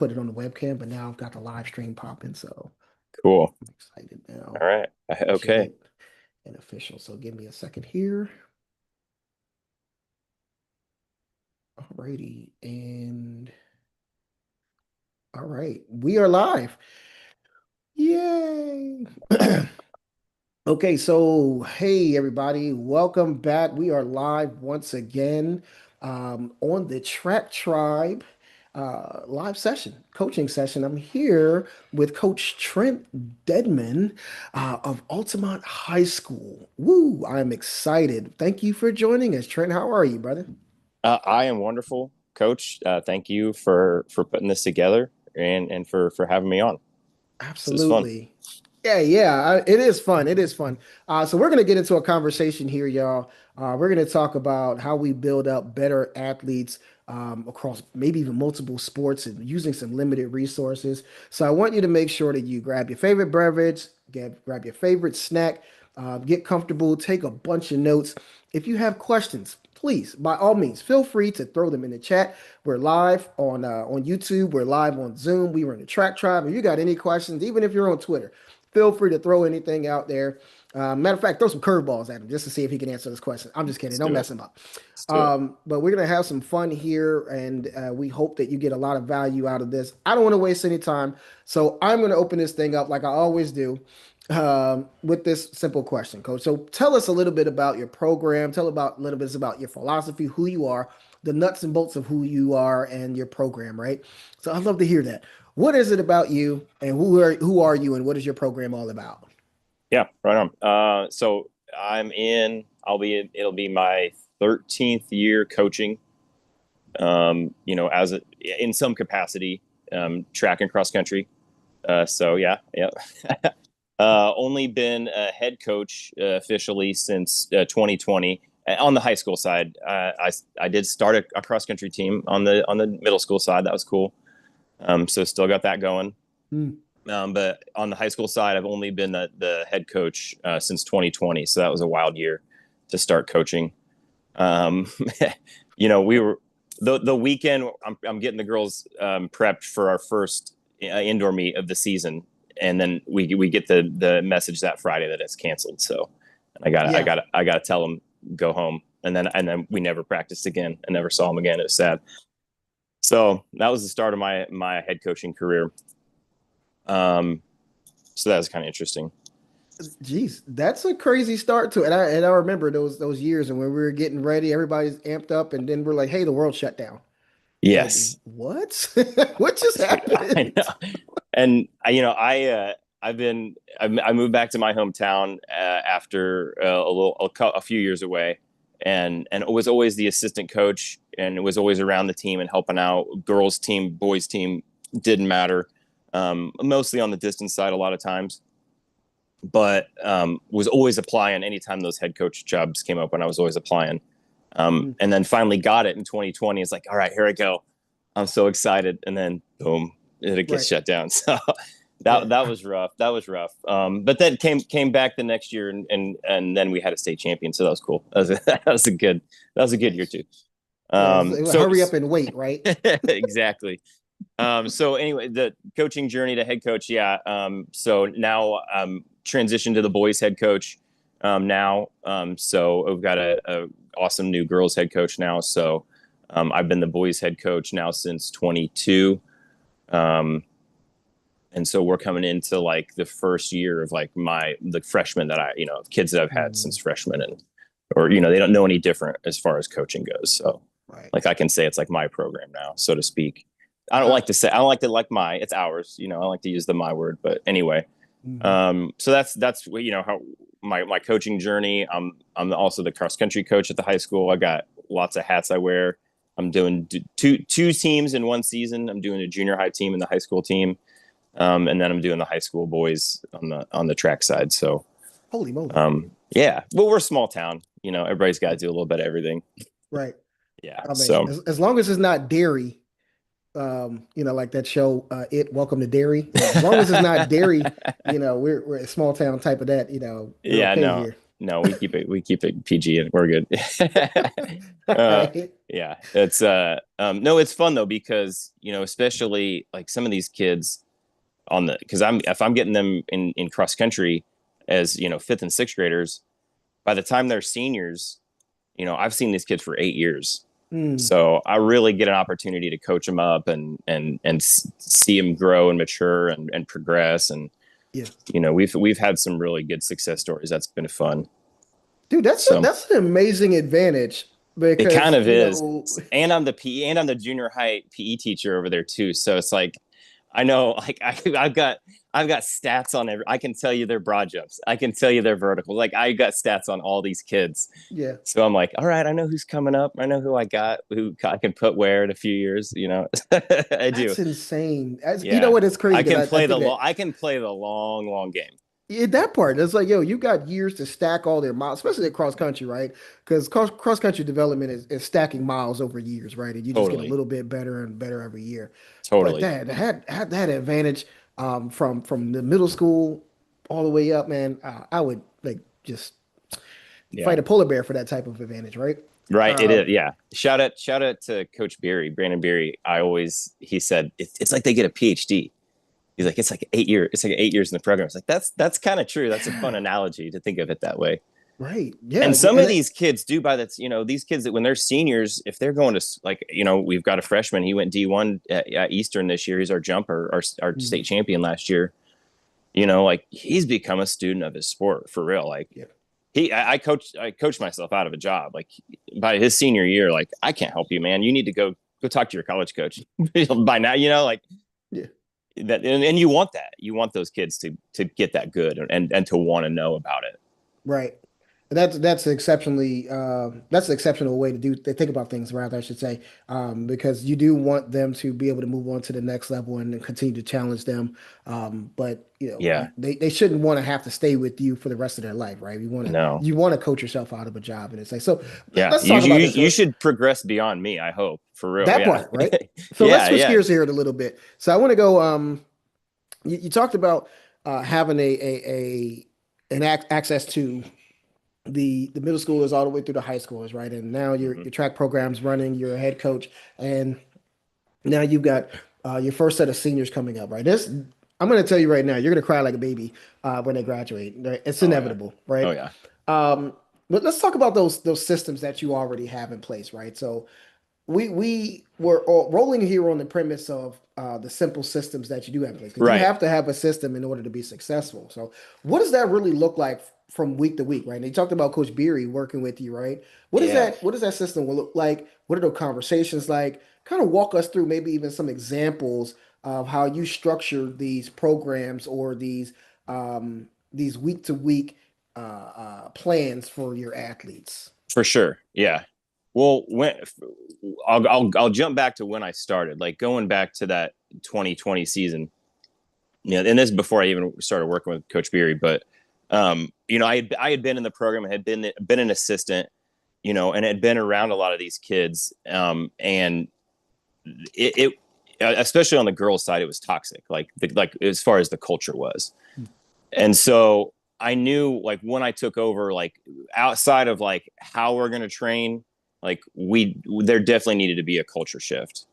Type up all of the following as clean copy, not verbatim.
put it on the webcam, but now I've got the live stream popping, so Cool. I'm excited now. All right. Get Okay. it and official. So give me a second here. Alrighty, and all right, we are live. Yay! Okay, so hey everybody, welcome back. We are live once again on the Track Tribe live session, coaching session. I'm here with Coach Trent Deadmond of Altamont High School. Woo! I'm excited. Thank you for joining us, Trent. How are you, brother? I am wonderful, Coach. Thank you for putting this together and for having me on. This is fun. Absolutely. It is fun. It is fun. So we're going to get into a conversation here, y'all. We're going to talk about how we build up better athletes across maybe even multiple sports and using some limited resources. So I want you to make sure that you grab your favorite beverage, grab your favorite snack, get comfortable, take a bunch of notes. If you have questions, please, by all means, feel free to throw them in the chat. We're live on YouTube. We're live on Zoom. We were in the Track Tribe. If you got any questions, even if you're on Twitter, feel free to throw anything out there. Matter of fact, throw some curveballs at him just to see if he can answer this question. I'm just kidding. Let's Don't do it. mess him up. Let's do it. But we're gonna have some fun here, and we hope that you get a lot of value out of this. I don't want to waste any time, so I'm gonna open this thing up like I always do with this simple question, Coach. So tell us a little bit about your program. Tell about a little bit about your philosophy, who you are, the nuts and bolts of who you are, and your program. Right. So I'd love to hear that. What is it about you, and who are you, and what is your program all about? Yeah, right on. So I'm in. It'll be my 13th year coaching. As in some capacity, track and cross country. So yeah, yeah. Only been a head coach officially since 2020 on the high school side. I did start a cross country team on the middle school side. That was cool. So still got that going. Hmm. But on the high school side, I've only been the head coach since 2020. So that was a wild year to start coaching. Um, we were the weekend. I'm getting the girls prepped for our first indoor meet of the season, and then we get the message that Friday that it's canceled. So Yeah. I got to tell them go home, and then we never practiced again. I never saw them again. It was sad. So that was the start of my head coaching career. Um, so that was kind of interesting. Geez, that's a crazy start to it. And I remember those years and when we were getting ready, everybody's amped up, and then we're like, "Hey, the world shut down." Like, Yes, what? What just I happened? know. And I moved back to my hometown after a few years away, and it was always the assistant coach, and it was always around the team and helping out. Girls team, boys team didn't matter. Mostly on the distance side a lot of times, but was always applying anytime those head coach jobs came up. When I was always applying, Mm, and then finally got it in 2020. It's like, all right, here I go. I'm so excited, and then boom, it gets right. shut down. So Yeah. that was rough. That was rough. But then came back the next year, and then we had a state champion. So that was cool. That was a good year Nice. too. Yeah. It was So hurry up and wait, right? exactly. So anyway, the coaching journey to head coach, yeah. So now transitioned to the boys head coach now. So we've got a awesome new girls head coach now. So I've been the boys head coach now since 22. Um, and so we're coming into like the first year of like the freshmen that kids that I've had since Mm, freshman, and or they don't know any different as far as coaching goes. So right. like I can say it's like my program now, so to speak. Uh, I don't like to like my, it's ours, I like to use the my word, but anyway. mhm. So that's how my coaching journey. I'm also the cross country coach at the high school. I got lots of hats I wear. I'm doing two teams in one season. I'm doing a junior high team and the high school team, and then I'm doing the high school boys on the track side. So Holy moly. yeah, well, we're a small town. Everybody's got to do a little bit of everything. Right. Yeah. I mean, So as long as it's not dairy, like that show, Welcome to Dairy. As long as it's not dairy, we're a small town type of that, we're yeah, okay no, here. No, we keep it PG and we're good. All uh, right. yeah, it's no, it's fun though because especially like some of these kids on the because if I'm getting them in cross country as fifth and sixth graders, by the time they're seniors, I've seen these kids for 8 years. Mm, So I really get an opportunity to coach them up and see them grow and mature and progress. And yeah. we've had some really good success stories. That's been fun. Dude, So that's an amazing advantage it kind because, of is. And I'm the PE and I'm the junior high PE teacher over there too. So it's like I know like I've got stats on every I can tell you their broad jumps. I can tell you their verticals. Like I got stats on all these kids. yeah, So I'm like, all right, I know who's coming up. I know who I got, who I can put where in a few years, I do. that's insane. You know Yeah. what? It's crazy because I think that I can play the long game. in that part, it's like, yo, you got years to stack all their miles, especially at cross country, right? Because cross country development is stacking miles over years, right? And you just get a Totally. little bit better and better every year. But Totally. that had that advantage from the middle school all the way up, man. I would like just Yeah. fight a polar bear for that type of advantage, right? Right. It Um, is. Yeah. Shout out to Coach Beery, Brandon Beery. He said, it's like they get a PhD. He's like, it's like 8 years. It's like 8 years in the program. It's like, that's kind of true. That's a fun yeah, analogy to think of it that way. right. Yeah, And some and of these kids do by that, these kids that when they're seniors, if they're going to like, we've got a freshman, he went D1 at Eastern this year. He's our jumper, our mm, state champion last year. Like he's become a student of his sport for real. Like yeah, I coached myself out of a job. Like by his senior year, like I can't help you, man. You need to go talk to your college coach. By now, like yeah. that, and you want those kids to get that good and to want to know about it. Right. That's an exceptional way to think about things, rather, I should say, because you do want them to be able to move on to the next level and continue to challenge them. But Yeah, they shouldn't want to have to stay with you for the rest of their life, right? no, You want to coach yourself out of a job, and it's like so. yeah. Let's talk about this. You should progress beyond me. I hope for real. That Yeah, part, right? So let's yeah, switch yeah. gears here a little bit. So I want to go. You talked about having an access to the middle schoolers all the way through the high schoolers, right? And now Hmm. your track program's running, you're a head coach, and now you've got your first set of seniors coming up, right? This I'm going to tell you right now, you're going to cry like a baby when they graduate. Right? It's Oh yeah, inevitable, oh right? yeah. Um, but let's talk about those systems that you already have in place, right? So we were all rolling here on the premise of the simple systems that you do have in place because you Right. have to have a system in order to be successful. So, what does that really look like from week to week, right? And you talked about Coach Beery working with you, right? Yeah, What does that system will look like? What are those conversations like? Kind of walk us through maybe even some examples of how you structure these programs or these week to week plans for your athletes. for sure. Yeah. Well, I'll jump back to when I started, like going back to that 2020 season. And this is before I even started working with Coach Beery, but I had been in the program, and had been an assistant, and had been around a lot of these kids, and it especially on the girls' side, it was toxic, like as far as the culture was, and so I knew like when I took over, like outside of like how we're gonna train, like there definitely needed to be a culture shift,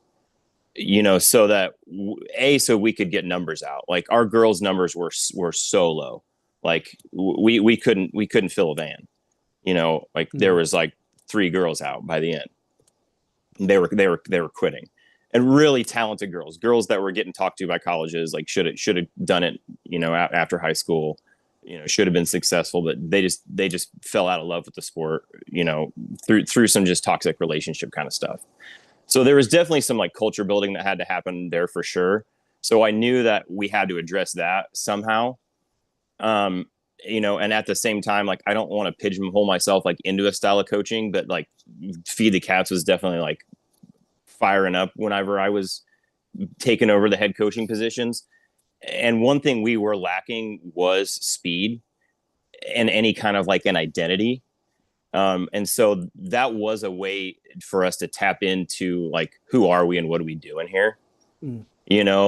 so that so we could get numbers out. Like our girls' numbers were so low, like we couldn't fill a van. Like there Mm, was like three girls out by the end. They were quitting, and really talented girls that were getting talked to by colleges. Like should have done it, after high school. Should have been successful, but they just fell out of love with the sport. Through some just toxic relationship kind of stuff. So there was definitely some like culture building that had to happen there for sure. So I knew that we had to address that somehow. Um, and at the same time, like I don't want to pigeonhole myself like into a style of coaching, but like Feed the Cats was definitely like firing up whenever I was taking over the head coaching positions. And one thing we were lacking was speed and any kind of like an identity. And so that was a way for us to tap into like, who are we and what are we doing here? mm,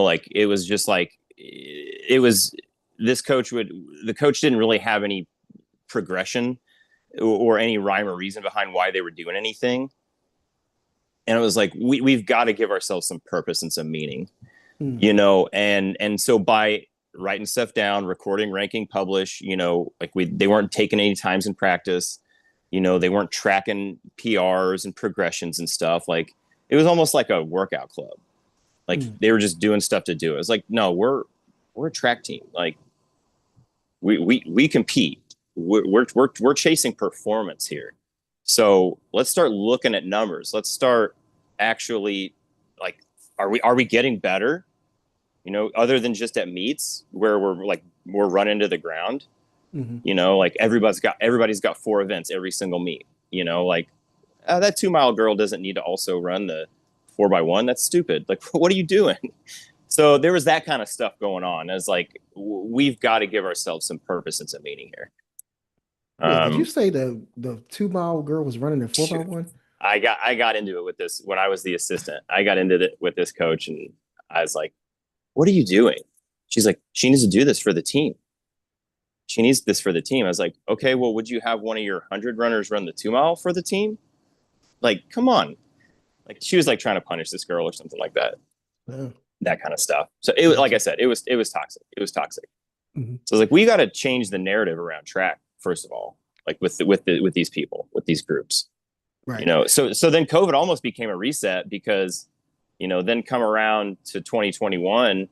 Like it was just like, it was the coach didn't really have any progression. or any rhyme or reason behind why they were doing anything. And it was like, we've got to give ourselves some purpose and some meaning, Mm. and so by writing stuff down, recording, ranking, publish, like they weren't taking any times in practice, they weren't tracking PRs and progressions and stuff. Like it was almost like a workout club. Like Mm. they were just doing stuff to do it. It's like, no, we're a track team. Like we compete. We're chasing performance here. So let's start looking at numbers. Let's start actually, like, are we getting better? Other than just at meets where we're running to the ground. Mhm. Like everybody's got 4 events every single meet. Like that 2 mile girl doesn't need to also run the 4x1. That's stupid. Like, what are you doing? So there was that kind of stuff going on. As like, we've got to give ourselves some purpose and some meaning here. Wait, did you Um, say the 2 mile girl was running a 4x1? I got into it with this when I was the assistant. I got into it with this coach, and I was like, "What are you doing?" She's like, "She needs to do this for the team. She needs this for the team." I was like, "Okay, well, would you have one of your 100 runners run the 2 mile for the team? Like, come on!" Like she was like trying to punish this girl or something like that. Oh, That kind of stuff. So like I gotcha. said, it was toxic. It was toxic. Mhm. So it's like we got to change the narrative around track first of all, like with these people, with these groups. Right. So then COVID almost became a reset because, then come around to 2021,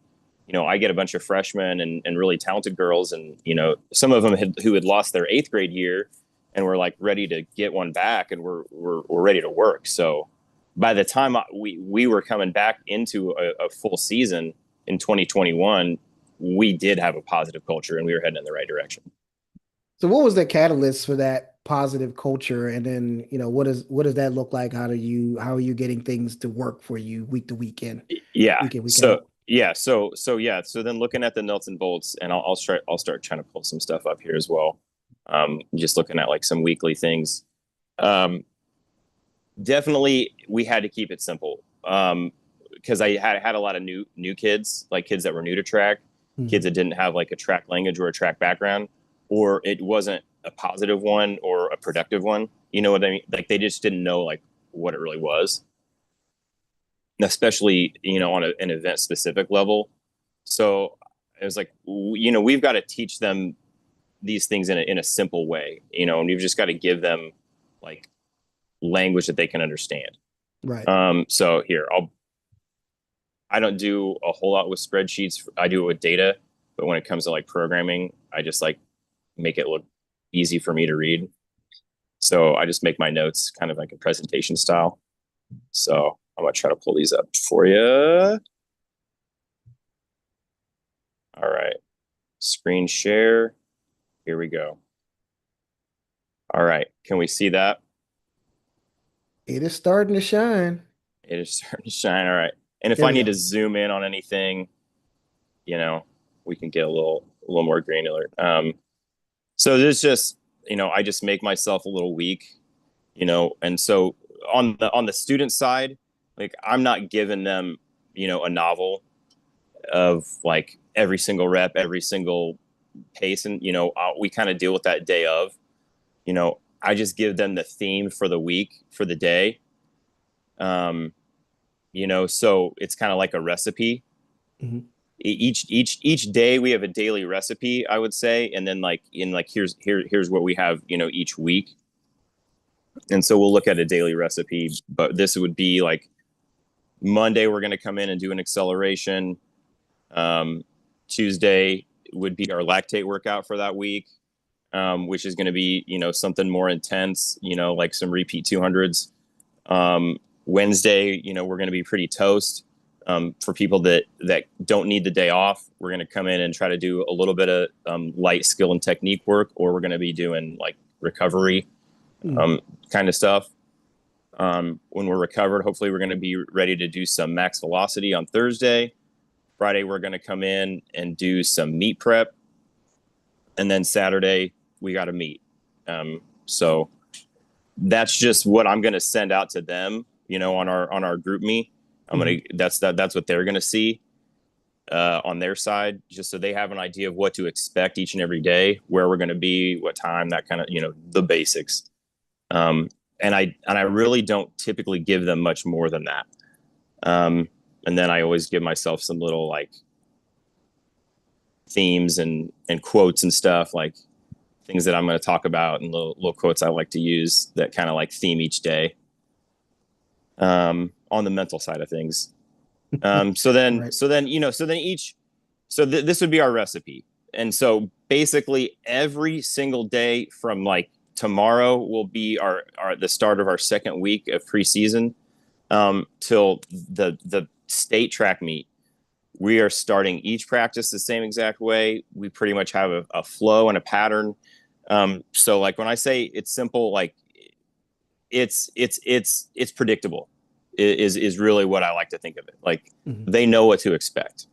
I get a bunch of freshmen and really talented girls, and some of them who had lost their 8th grade year, and were like ready to get one back, and we're ready to work. So by the time we were coming back into a full season in 2021, we did have a positive culture and we were heading in the right direction. So what was the catalyst for that positive culture? And then, what does that look like? How are you getting things to work for you week to Yeah. week out? So then looking at the nuts and bolts, and I'll start trying to pull some stuff up here as well. Just looking at like some weekly things. Um, Definitely we had to keep it simple. Because I had a lot of new kids, like kids that were new to track, kids Mhm. that didn't have like a track language or a track background, or it wasn't a positive one or a productive one. You know what I mean? Like they just didn't know like what it really was, especially on an event specific level. So it was like we've got to teach them these things in a simple way, and you've just got to give them like language that they can understand. Right. So here I don't do a whole lot with spreadsheets. I do it with data, but when it comes to like programming, I just like make it look easy for me to read. So I just make my notes kind of like a presentation style. So I'm gonna try to pull these up for you. All right, screen share. Here we go. All right, can we see that? It is starting to shine. It is starting to shine. All right, and if There I we need go. to zoom in on anything, you know, we can get a little more granular. So there's just I just make myself a little weak, and so on the student side, like I'm not giving them a novel of like every single rep, every single pace, and we kind of deal with that day of. I just give them the theme for the week, for the day. um so it's kind of like a recipe. Mhm. Each day we have a daily recipe, I would say, and then like here's what we have each week. And so we'll look at a daily recipe, but this would be like Monday we're going to come in and do an acceleration. um, Tuesday would be our lactate workout for that week, which is going to be something more intense, like some repeat 200s. Wednesday, we're going to be pretty toast. For people that don't need the day off, we're going to come in and try to do a little bit of light skill and technique work, or we're going to be doing like recovery Mhm. um, kind of stuff. When we're recovered, hopefully we're going to be ready to do some max velocity on Thursday. Friday, we're going to come in and do some meet prep. And then Saturday, we got to meet. So that's just what I'm going to send out to them, on our group meet. I'm Mhm. going to, that's what they're going to see. on their side, just so they have an idea of what to expect each and every day, where we're going to be, what time, that kind of, the basics. Um, and I really don't typically give them much more than that. And then I always give myself some little like themes and quotes and stuff, like things that I'm going to talk about, and little quotes I like to use that kind of like theme each day. On the mental side of things. So then, Right. so then, this would be our recipe. And so basically every single day from like tomorrow will be the start of our second week of preseason, till the state track meet. We are starting each practice the same exact way. We pretty much have a flow and a pattern. So like when I say it's simple, like it's predictable is really what I like to think of it. Like Mhm. they know what to expect.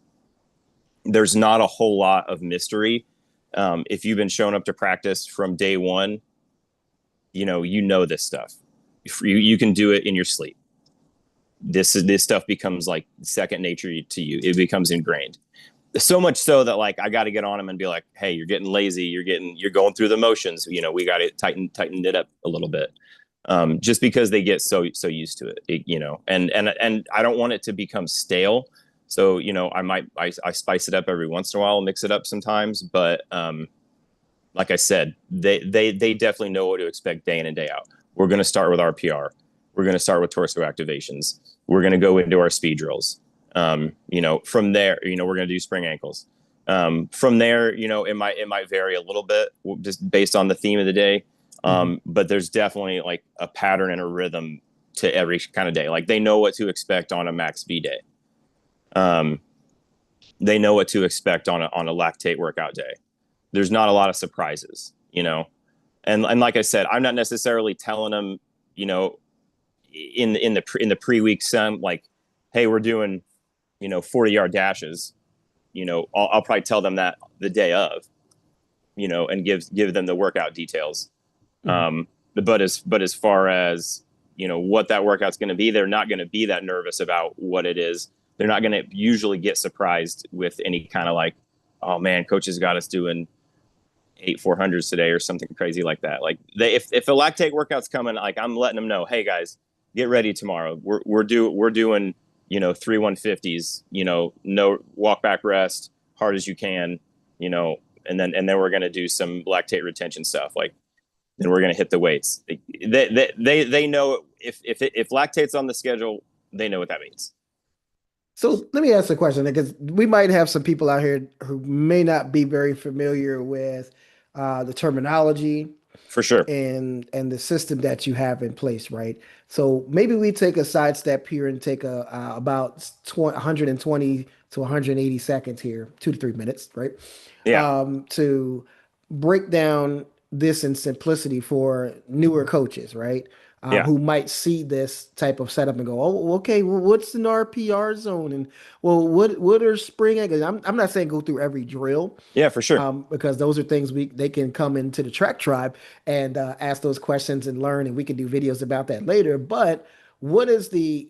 There's not a whole lot of mystery. If you've been showing up to practice from day one, this stuff. You can do it in your sleep. This stuff becomes like second nature to you. It becomes ingrained. So much so that like I got to get on them and be like, hey, you're getting lazy. You're going through the motions. We got to tighten it up a little bit. Just because they get so used to it, and I don't want it to become stale. So, I spice it up every once in a while, mix it up sometimes. But like I said, they definitely know what to expect day in and day out. We're going to start with RPR. We're going to start with torso activations. We're going to go into our speed drills. From there, we're going to do spring ankles. From there, it might vary a little bit just based on the theme of the day. But there's definitely like a pattern and a rhythm to every kind of day. Like they know what to expect on a max V day. They know what to expect on a lactate workout day. There's not a lot of surprises. And like I said, I'm not necessarily telling them, in the pre-week sim, like, hey, we're doing, 40-yard dashes. I'll probably tell them that the day of, and give them the workout details. Mhm. But as far as what that workout's going to be, they're not going to be that nervous about what it is. They're not going to usually get surprised with any kind of like, oh man, coach has got us doing 8 400s today or something crazy like that. Like if a lactate workout's coming, like I'm letting them know, hey guys, get ready tomorrow. We're doing 3 150s. No walk back rest, hard as you can. And then we're gonna do some lactate retention stuff. Like then we're gonna hit the weights. They know if lactate's on the schedule, they know what that means. So let me ask a question because we might have some people out here who may not be very familiar with the terminology For sure. and the system that you have in place, right? So maybe we take a sidestep here and take a about 120 to 180 seconds here, 2 to 3 minutes, right? Yeah. To break down this in simplicity for newer coaches, right? Yeah. Who might see this type of setup and go, "Oh, okay, well, what's an RPR zone?" And well, what are spring angles? I'm not saying go through every drill, Yeah. For sure. because those are things they can come into the track tribe and ask those questions and learn, and we can do videos about that later. But what is the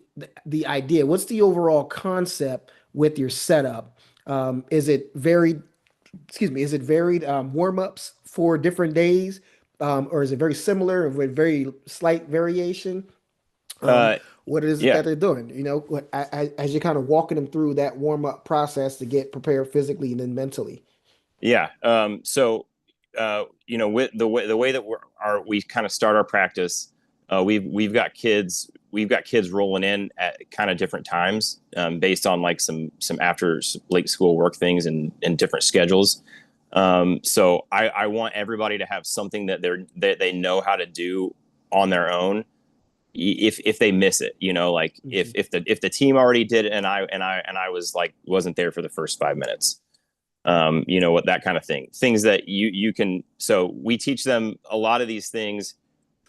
idea? What's the overall concept with your setup? Is it varied? Excuse me. Is it varied warm-ups for different days, or is it very similar with very slight variation? Um, Uh, what is it yeah. that they're doing? As you're kind of walking them through that warm-up process to get prepared physically and then mentally. Yeah. With the way that we kind of start our practice, we've got kids rolling in at kind of different times, based on like some after late school work things and different schedules. So I want everybody to have something that they know how to do on their own. If they miss it, like if Mhm. the team already did it and I was like wasn't there for the first 5 minutes, what that kind of things that you can. So we teach them a lot of these things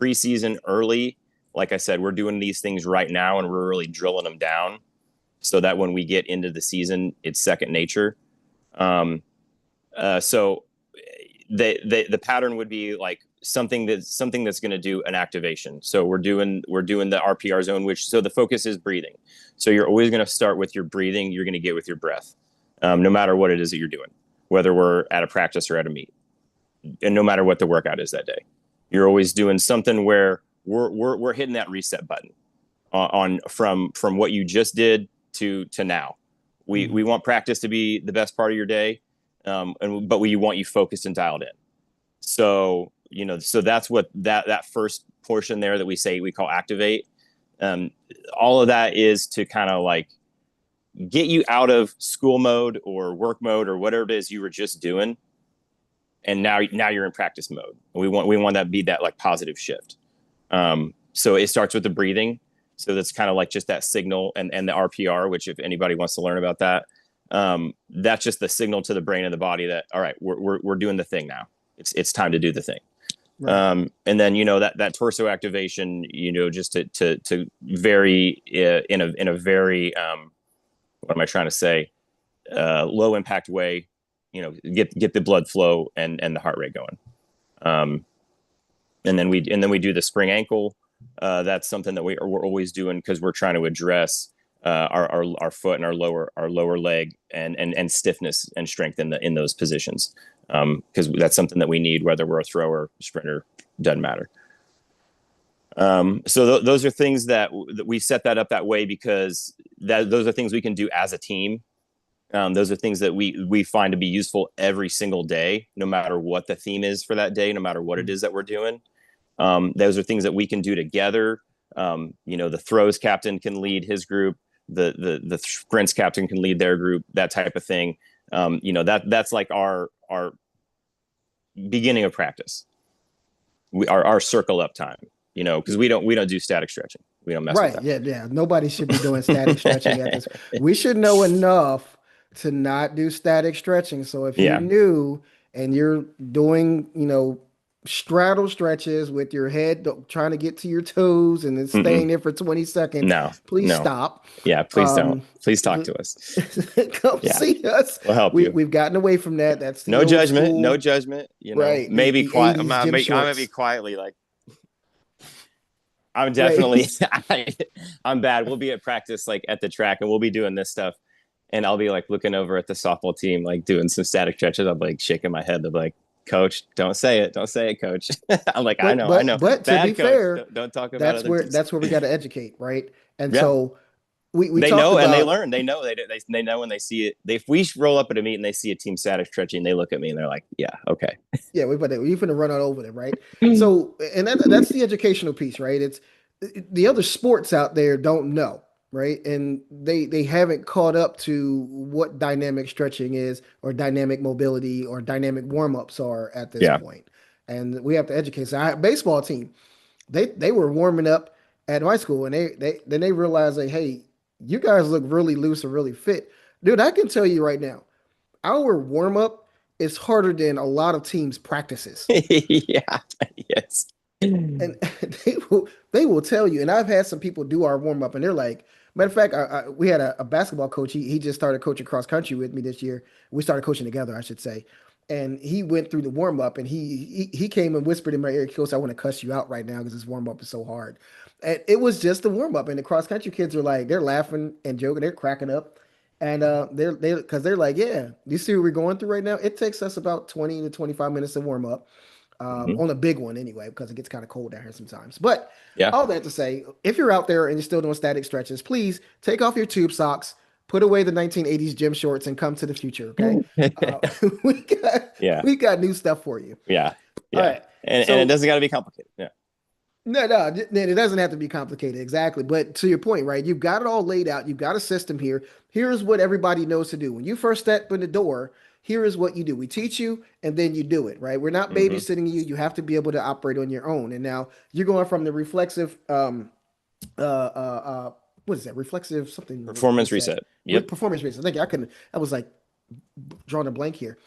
preseason early. Like I said, we're doing these things right now and we're really drilling them down so that when we get into the season, it's second nature. So the pattern would be like something that's going to do an activation. So we're doing the RPR zone, which so the focus is breathing. So you're always going to start with your breathing. You're going to get with your breath. no matter what it is that you're doing, whether we're at a practice or at a meet, and no matter what the workout is that day. You're always doing something where we're hitting that reset button on from what you just did to now. We want practice to be the best part of your day, but we want you focused and dialed in. So so that's what that first portion there that we call activate. All of that is to kind of like get you out of school mode or work mode or whatever it is you were just doing, and now you're in practice mode. We want that to be that like positive shift. So it starts with the breathing. So that's kind of like just that signal, and the RPR, which if anybody wants to learn about that, that's just the signal to the brain and the body that, all right, we're doing the thing now. It's time to do the thing. Right. And then that torso activation, just to vary in a very what am I trying to say, low impact way, get the blood flow and the heart rate going. And then we do the spring ankle. That's something that we're always doing because we're trying to address our foot and our lower leg and stiffness and strength in those positions, because that's something that we need whether we're a thrower, sprinter, doesn't matter. So those are things that we set that up that way because those are things we can do as a team. Those are things that we find to be useful every single day, no matter what the theme is for that day, no matter what it is that we're doing. Those are things that we can do together. The throws captain can lead his group. The sprints captain can lead their group, that type of thing. That's like our beginning of practice. Our circle up time, because we don't do static stretching. We don't mess with that. Yeah. Nobody should be doing static stretching at this. We should know enough to not do static stretching. So if you're new and you're doing, straddle stretches with your head trying to get to your toes and then staying there for 20 seconds, please stop. Yeah, please don't. Please talk to us. Come see us. We'll help you. We've gotten away from that. That's no judgment. School. No judgment. Right. Maybe quiet. I'm gonna be quietly like. I'm definitely. I'm bad. We'll be at practice like at the track, and we'll be doing this stuff, and I'll be like looking over at the softball team, like doing some static stretches. I'm like shaking my head. They're like, "Coach, don't say it, Coach." I'm like, I know. But bad to be coach, fair, don't talk about that's where we got to educate, right? And so we they know and they learn. They know they know when they see it. If we roll up at a meet and they see a team static stretching, they look at me and they're like, "Yeah, okay." Yeah, we're going to run on over them, right? So, and that's the educational piece, right? It's the other sports out there don't know, right? And they haven't caught up to what dynamic stretching is or dynamic mobility or dynamic warm-ups are at this point. And we have to educate. So our baseball team, they were warming up at my school and they realized like, hey, you guys look really loose and really fit. Dude, I can tell you right now, our warm-up is harder than a lot of teams' practices. Yeah. Yes. And they will tell you. And I've had some people do our warm up, and they're like, matter of fact, we had a basketball coach. He just started coaching cross country with me this year. We started coaching together, I should say. And he went through the warm up, and he came and whispered in my ear, "Coach, I want to cuss you out right now because this warm up is so hard." And it was just the warm up, and the cross country kids are like, they're laughing and joking, they're cracking up. And they're like, yeah, you see what we're going through right now? It takes us about 20 to 25 minutes to warm up. On a big one anyway, because it gets kind of cold down here sometimes. But all that to say, if you're out there and you're still doing static stretches, please take off your tube socks, put away the 1980s gym shorts, and come to the future. Okay, we got new stuff for you. Yeah. All right, and it doesn't got to be complicated. Yeah. No, it doesn't have to be complicated. Exactly. But to your point, right? You've got it all laid out. You've got a system here. Here's what everybody knows to do. When you first step in the door, here is what you do. We teach you and then you do it, right? We're not babysitting you. You have to be able to operate on your own. And now you're going from the reflexive, what is that? Reflexive something. Performance reset. Yep. Performance reset. Thank you. I was like drawing a blank here.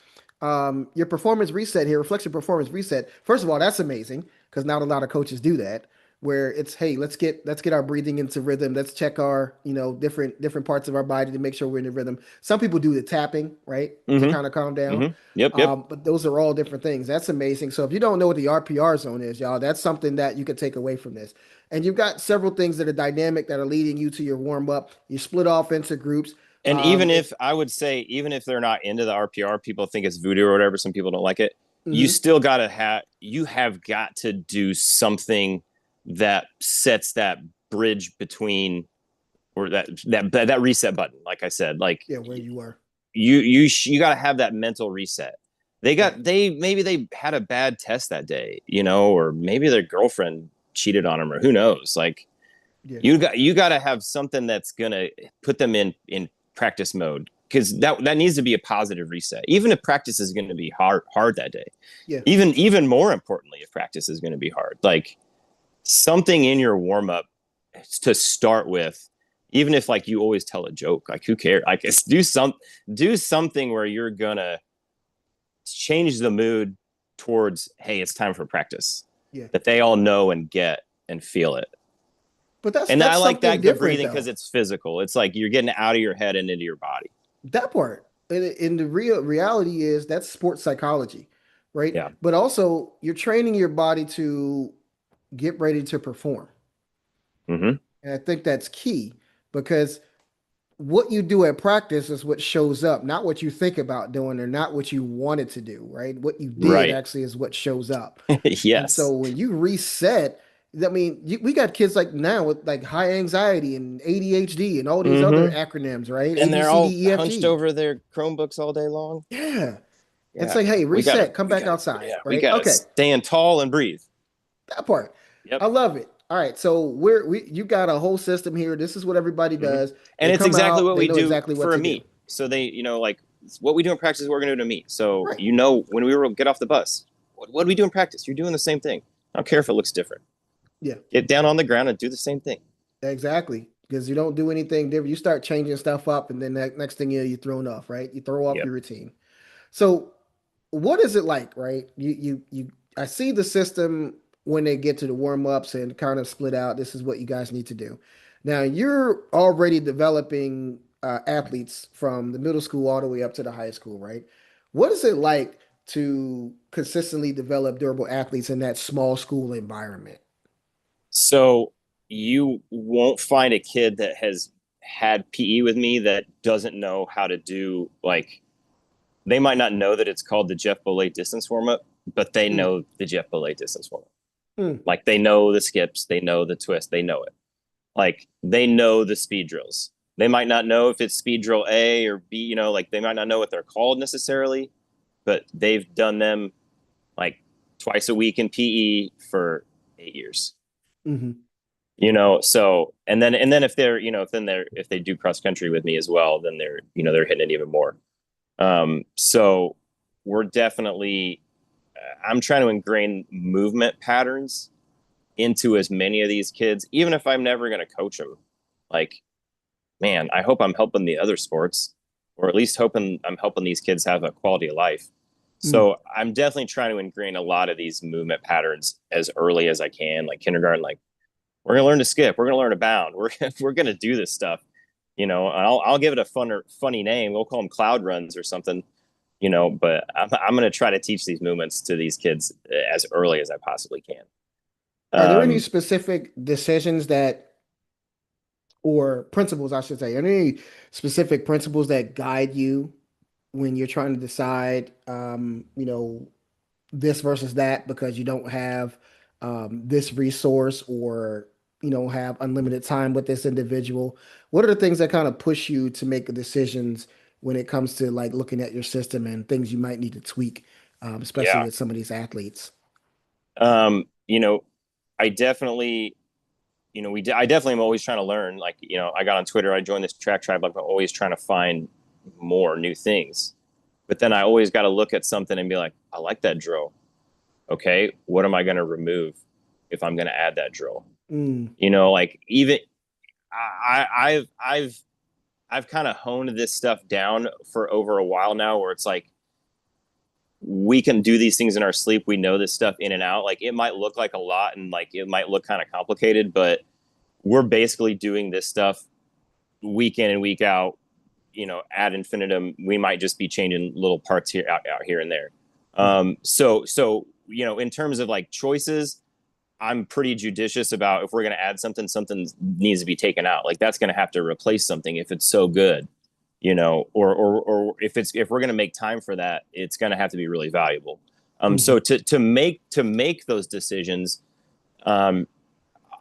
Your performance reset here, reflexive performance reset. First of all, that's amazing because not a lot of coaches do that. Where it's, hey, let's get our breathing into rhythm. Let's check our, different parts of our body to make sure we're in the rhythm. Some people do the tapping, right, to kind of calm down. Yep. But those are all different things. That's amazing. So if you don't know what the RPR zone is, y'all, that's something that you can take away from this. And you've got several things that are dynamic that are leading you to your warm up. You split off into groups. And even if I would say, even if they're not into the RPR, people think it's voodoo or whatever. Some people don't like it. Mhm. You have got to do something that sets that bridge between, or that reset button. Like I said, like Yeah, where you were. you got to have that mental reset. Right. Maybe they had a bad test that day, or maybe their girlfriend cheated on them, or who knows. Like Yeah. you got to have something that's gonna put them in practice mode, because that needs to be a positive reset. Even if practice is going to be hard that day, Yeah. even more importantly, if practice is going to be hard, like something in your warm up to start with. Even if like you always tell a joke, like who cares? Like do something where you're gonna change the mood towards, hey, it's time for practice, Yeah. that they all know and get and feel it. But that's And I that's like something that, the different breathing, because though. it's physical. It's like you're getting out of your head and into your body. That part. And the real reality is that's sports psychology, right? Yeah. But also you're training your body to get ready to perform. Mm-hmm. And I think that's key because what you do at practice is what shows up, not what you think about doing or not what you wanted to do, right? What you did Right. actually is what shows up. And so Yes. when you reset, I mean, we got kids like now with like high anxiety and ADHD and all these other Mm-hmm. acronyms, right? A, And B, they're C, all D, E, F, hunched G. over their Chromebooks all day long. Yeah. And Yeah. say, hey, We gotta reset, come we back gotta outside, yeah, we right? gotta Okay, stand tall and breathe. that part. Yep. I love it. All right, so we you got a whole system here. This is what everybody Mm-hmm. does. And They it's come exactly out, what they we know do exactly what for a to do. meet. So they, like what we do in practice is we're gonna do in a meet. So Right. when we get off the bus, what do we do in practice? You're doing the same thing. I don't care if it looks different. Yeah. Get down on the ground and do the same thing. Exactly. Because you don't do anything different. You start changing stuff up, and then that next thing you know, you're thrown off, right? You throw off Yep. your routine. So, what is it like, right? I see the system when they get to the warm ups and kind of split out. This is what you guys need to do. Now, you're already developing athletes from the middle school all the way up to the high school, right? What is it like to consistently develop durable athletes in that small school environment? So you won't find a kid that has had PE with me that doesn't know how to do, like, they might not know that it's called the Jeff Bolet distance warm up, but they Mm, know the Jeff Bolet distance warm up. mm, Like they know the skips, they know the twist, they know it. Like they know the speed drills. They might not know if it's speed drill A or B, like they might not know what they're called necessarily, but they've done them like twice a week in PE for 8 years. mhm. So and then if they're if they do cross country with me as well, then they're hitting it even more. So we're definitely I'm trying to ingrain movement patterns into as many of these kids, even if I'm never going to coach them. Like, man, I hope I'm helping the other sports, or at least hoping I'm helping these kids have a quality of life. Mm. So I'm definitely trying to ingrain a lot of these movement patterns as early as I can, like kindergarten. Like we're gonna learn to skip, we're gonna learn to bound, we're gonna do this stuff. I'll give it a funny name. We'll call them cloud runs or something. But I'm gonna try to teach these movements to these kids as early as I possibly can. Are there any Um, specific decisions that, or principles, I should say, are there any specific principles that guide you when you're trying to decide, this versus that because you don't have this resource or you don't have unlimited time with this individual? What are the things that kind of push you to make decisions when it comes to like looking at your system and things you might need to tweak, especially yeah. with some of these athletes? Um, you know, I definitely, I definitely am always trying to learn. Like, I got on Twitter, I joined this track tribe. I'm always trying to find more new things. But then I always got to look at something and be like, I like that drill. Okay, what am I going to remove if I'm going to add that drill? Mm, Like even I've kind of honed this stuff down for over a while now, where it's like we can do these things in our sleep. We know this stuff in and out. Like it might look like a lot and like it might look kind of complicated, but we're basically doing this stuff week in and week out, ad infinitum. We might just be changing little parts out here and there. mm. So in terms of like choices, I'm pretty judicious about if we're going to add something, something needs to be taken out. Like that's going to have to replace something if it's so good. or if we're going to make time for that, it's going to have to be really valuable. So Hmm. to make those decisions, um,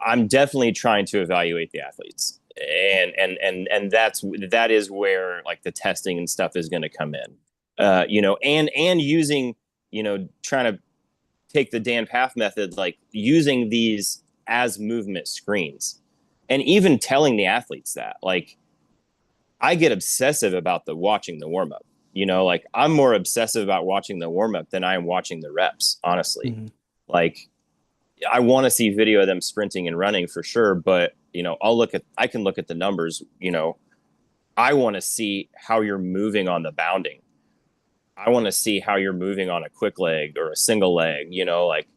I'm definitely trying to evaluate the athletes, and that is where like the testing and stuff is going to come in, and using, trying to take the Dan Path method, like using these as movement screens, and even telling the athletes that, like, I get obsessive about the watching the warm up. Like I'm more obsessive about watching the warm up than I am watching the reps, honestly. Hmm. Like I want to see video of them sprinting and running for sure, but I can look at the numbers. I want to see how you're moving on the bounding. I want to see how you're moving on a quick leg or a single leg. Like,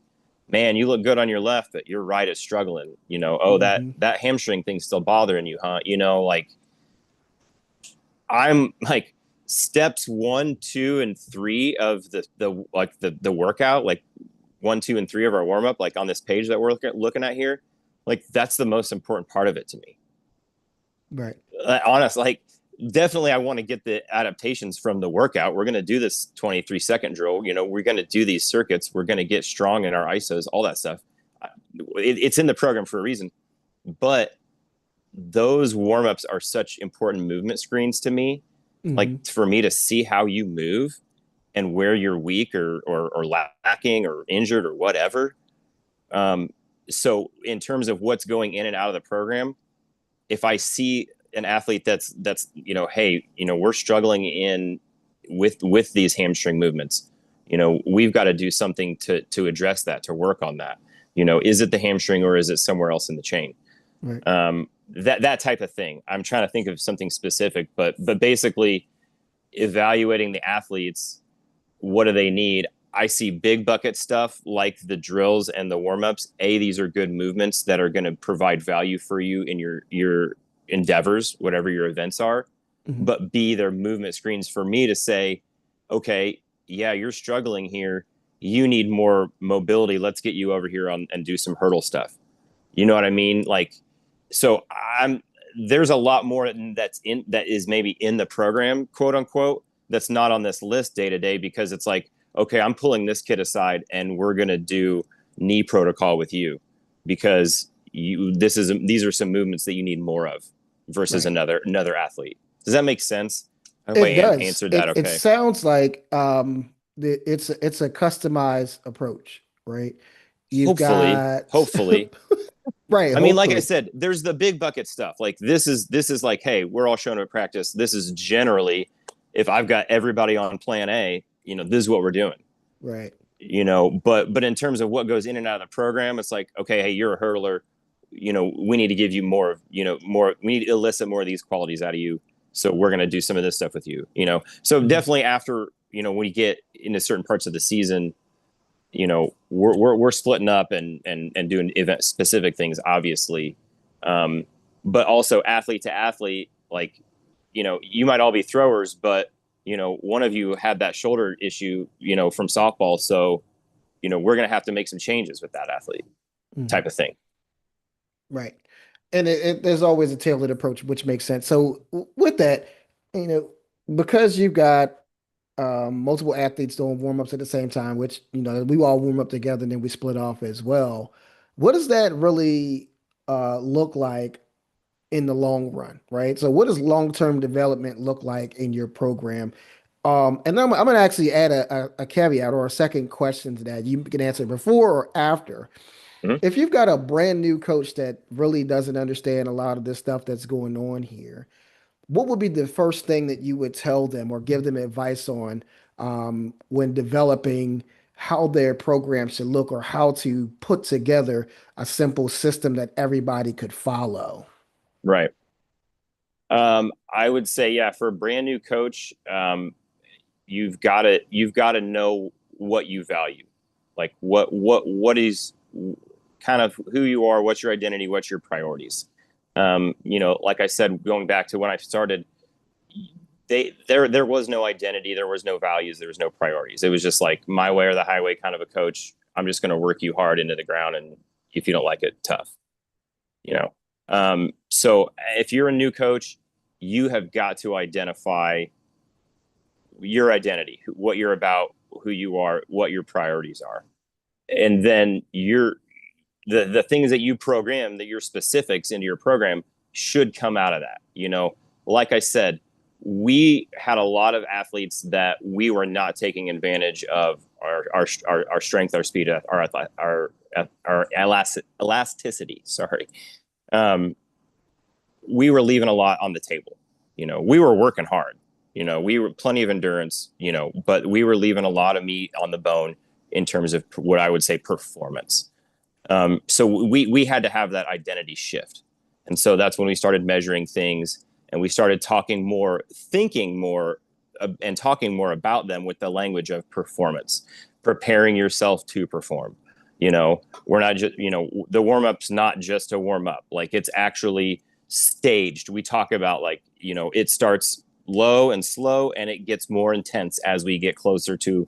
man, you look good on your left, but your right is struggling. Oh, that Hmm. that hamstring thing's still bothering you, huh? Like I'm like steps 1, 2, and 3 of the workout, like 1, 2, and 3 of our warm up, like on this page that we're looking at here, like that's the most important part of it to me. Right. Honest, like definitely, I want to get the adaptations from the workout. We're going to do this 23-second drill. We're going to do these circuits. We're going to get strong in our ISOs, all that stuff. It's in the program for a reason, but those warm ups are such important movement screens to me. Like Hmm. for me to see how you move and where you're weak or lacking or injured or whatever. Um, so in terms of what's going in and out of the program, if I see an athlete that's hey, we're struggling in with these hamstring movements, we've got to do something to address that, to work on that. Is it the hamstring or is it somewhere else in the chain? Right. That type of thing. I'm trying to think of something specific, but basically evaluating the athletes. What do they need? I see big bucket stuff like the drills and the warm-ups. These are good movements that are going to provide value for you in your endeavors, whatever your events are. Hmm. But B, they're movement screens for me to say, okay, yeah, you're struggling here. You need more mobility. Let's get you over here and do some hurdle stuff. You know what I mean? Like, so there's a lot more that is maybe in the program, quote unquote, that's not on this list day to day, because it's like, okay, I'm pulling this kid aside and we're gonna do knee protocol with you because these are some movements that you need more of versus Right. another athlete. Does that make sense? I hope I It does. answered that It okay. sounds like it's a customized approach, right? You've Hopefully, got hopefully. right, I mean, like I hopefully. said, there's the big bucket stuff. Like this is like, hey, we're all showing up at practice. This is generally, if I've got everybody on plan A, this is what we're doing. Right. But in terms of what goes in and out of the program, it's like, okay, hey, you're a hurdler. We need to give you more, more, we need to elicit more of these qualities out of you. So we're going to do some of this stuff with you. So Mhm. definitely after, when we get into certain parts of the season, we're splitting up and doing event specific things, obviously, um, but also athlete to athlete. Like, you might all be throwers, but one of you had that shoulder issue, from softball, so we're gonna have to make some changes with that athlete, Mhm. type of thing. Right. And there's always a tailored approach, which makes sense. So with that, you know, because you've got multiple athletes doing warm-ups at the same time, which, we all warm up together and then we split off as well. What does that really look like in the long run, right? So what does long-term development look like in your program? And I'm going to actually add a caveat or a second question to that. You can answer before or after. Mm-hmm. If you've got a brand new coach that really doesn't understand a lot of this stuff that's going on here, what would be the first thing that you would tell them or give them advice on when developing how their program should look or how to put together a simple system that everybody could follow? Right. I would say, yeah, for a brand new coach, you've got to know what you value, like what is kind of who you are, what's your identity, what's your priorities. Like I said, going back to when I started, there was no identity, there was no values, there was no priorities. It was just like my way or the highway kind of a coach. I'm just going to work you hard into the ground, and if you don't like it, tough. So if you're a new coach, you have got to identify your identity, what you're about, who you are, what your priorities are. And then the things that you program, that your specifics into your program should come out of that. Like I said, we had a lot of athletes that we were not taking advantage of our strength, our speed, our elasticity. Sorry. Um, we were leaving a lot on the table. We were working hard. We were plenty of endurance, but we were leaving a lot of meat on the bone in terms of what I would say performance. So we had to have that identity shift. And so that's when we started measuring things, and we started talking more, thinking more, and talking more about them with the language of performance, preparing yourself to perform. We're not just, the warm up's not just a warm up. Like, it's actually staged. We talk about, like, it starts low and slow, and it gets more intense as we get closer to,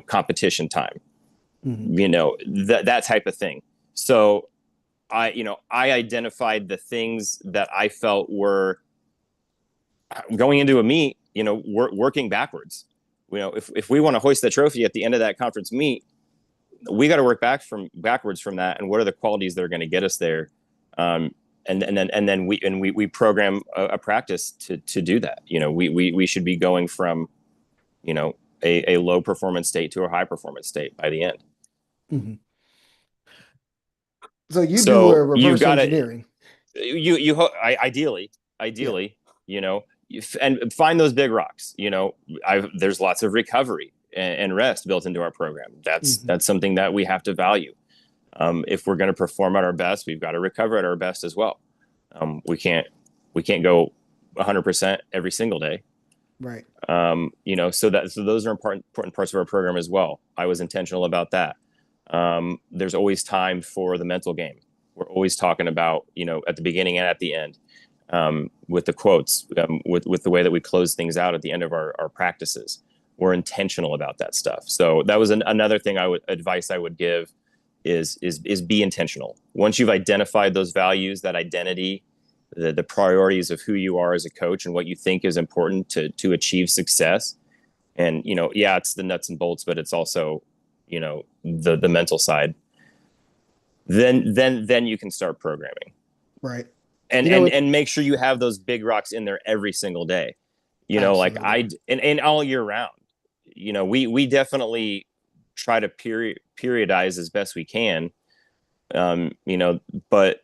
competition time. That type of thing. So I identified the things that I felt were going into a meet, working backwards. If we want to hoist the trophy at the end of that conference meet, we got to work backwards from that. And what are the qualities that are going to get us there? And then we program a practice to do that. We should be going from, a low performance state to a high performance state by the end. Mm-hmm. So you do a So you've reverse got to, engineering. ideally, Yeah. and find those big rocks. There's lots of recovery and rest built into our program. Mm-hmm. That's something that we have to value. If we're going to perform at our best, we've got to recover at our best as well. We can't go 100% every single day. Right. So those are important parts of our program as well. I was intentional about that. There's always time for the mental game. We're always talking about, at the beginning and at the end, with the quotes, with the way that we close things out at the end of our practices. We're intentional about that stuff. So that was another thing advice I would give is be intentional. Once you've identified those values, that identity, the priorities of who you are as a coach and what you think is important to achieve success. And, it's the nuts and bolts, but it's also, the mental side. Then you can start programming. Right. And make sure you have those big rocks in there every single day. Like and all year round. We definitely try to periodize as best we can. But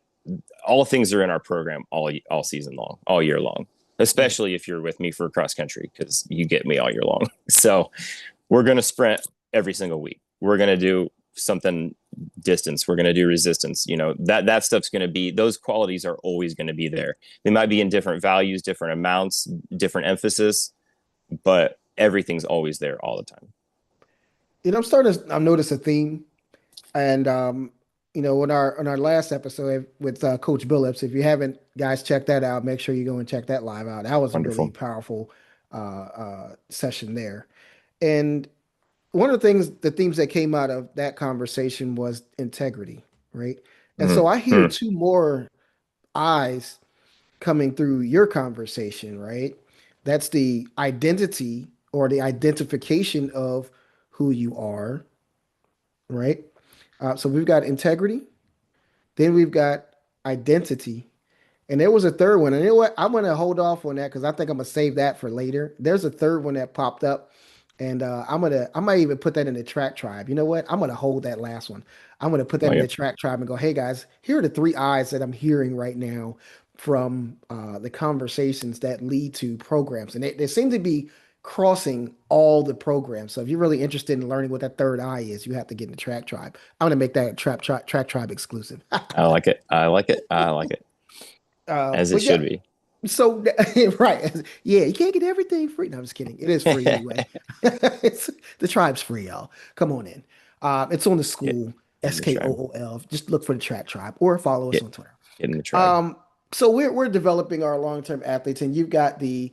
all things are in our program all season long, all year long, especially if you're with me for cross country, because you get me all year long. So we're going to sprint every single week. We're going to do something distance. We're going to do resistance. That stuff's going to be, those qualities are always going to be there. They might be in different values, different amounts, different emphasis, but everything's always there all the time. I've noticed a theme, and on our last episode with Coach Billups, if you haven't, guys, check that out. Make sure you go and check that live out. That was a really Wonderful. powerful session there. And one of the themes that came out of that conversation was integrity, right? And so I hear Mm-hmm. two more eyes coming through your conversation, right? That's the identity or the identification of who you are, right? So we've got integrity, then we've got identity, and there was a third one. And you know what? I'm gonna hold off on that because I think I'm gonna save that for later. There's a third one that popped up, and I might even put that in the track tribe. You know what? I'm gonna hold that last one. I'm gonna put that in the track tribe and go, hey guys, here are the three eyes that I'm hearing right now from the conversations that lead to programs, and they seem to be crossing all the programs. So if you're really interested in learning what that third eye is, you have to get in the track tribe. I'm gonna make that a track tribe exclusive. I like it. I like it. I like it. As it But yeah, should be. so right, yeah, you can't get everything free. No, I'm just kidding. It is free anyway. It's the tribe's free, y'all. Come on in. It's on the Get school in the tribe. SKOOL. Just look for the track tribe or follow us Get on Twitter. get in the tribe. Um, so we're developing our long-term athletes, and you've got the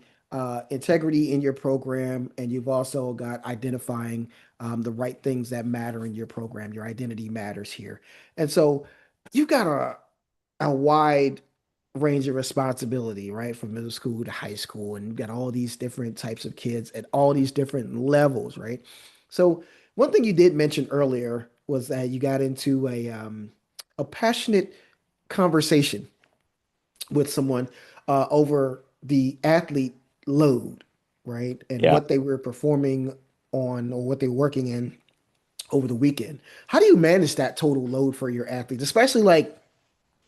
integrity in your program, and you've also got identifying the right things that matter in your program. Your identity matters here, and so you've got a wide range of responsibility, right? From middle school to high school, and you've got all these different types of kids at all these different levels, right? So one thing you did mention earlier was that you got into a passionate conversation with someone over the athlete load, right? And Yeah. what they were performing on or what they were working in over the weekend. How do you manage that total load for your athletes, especially like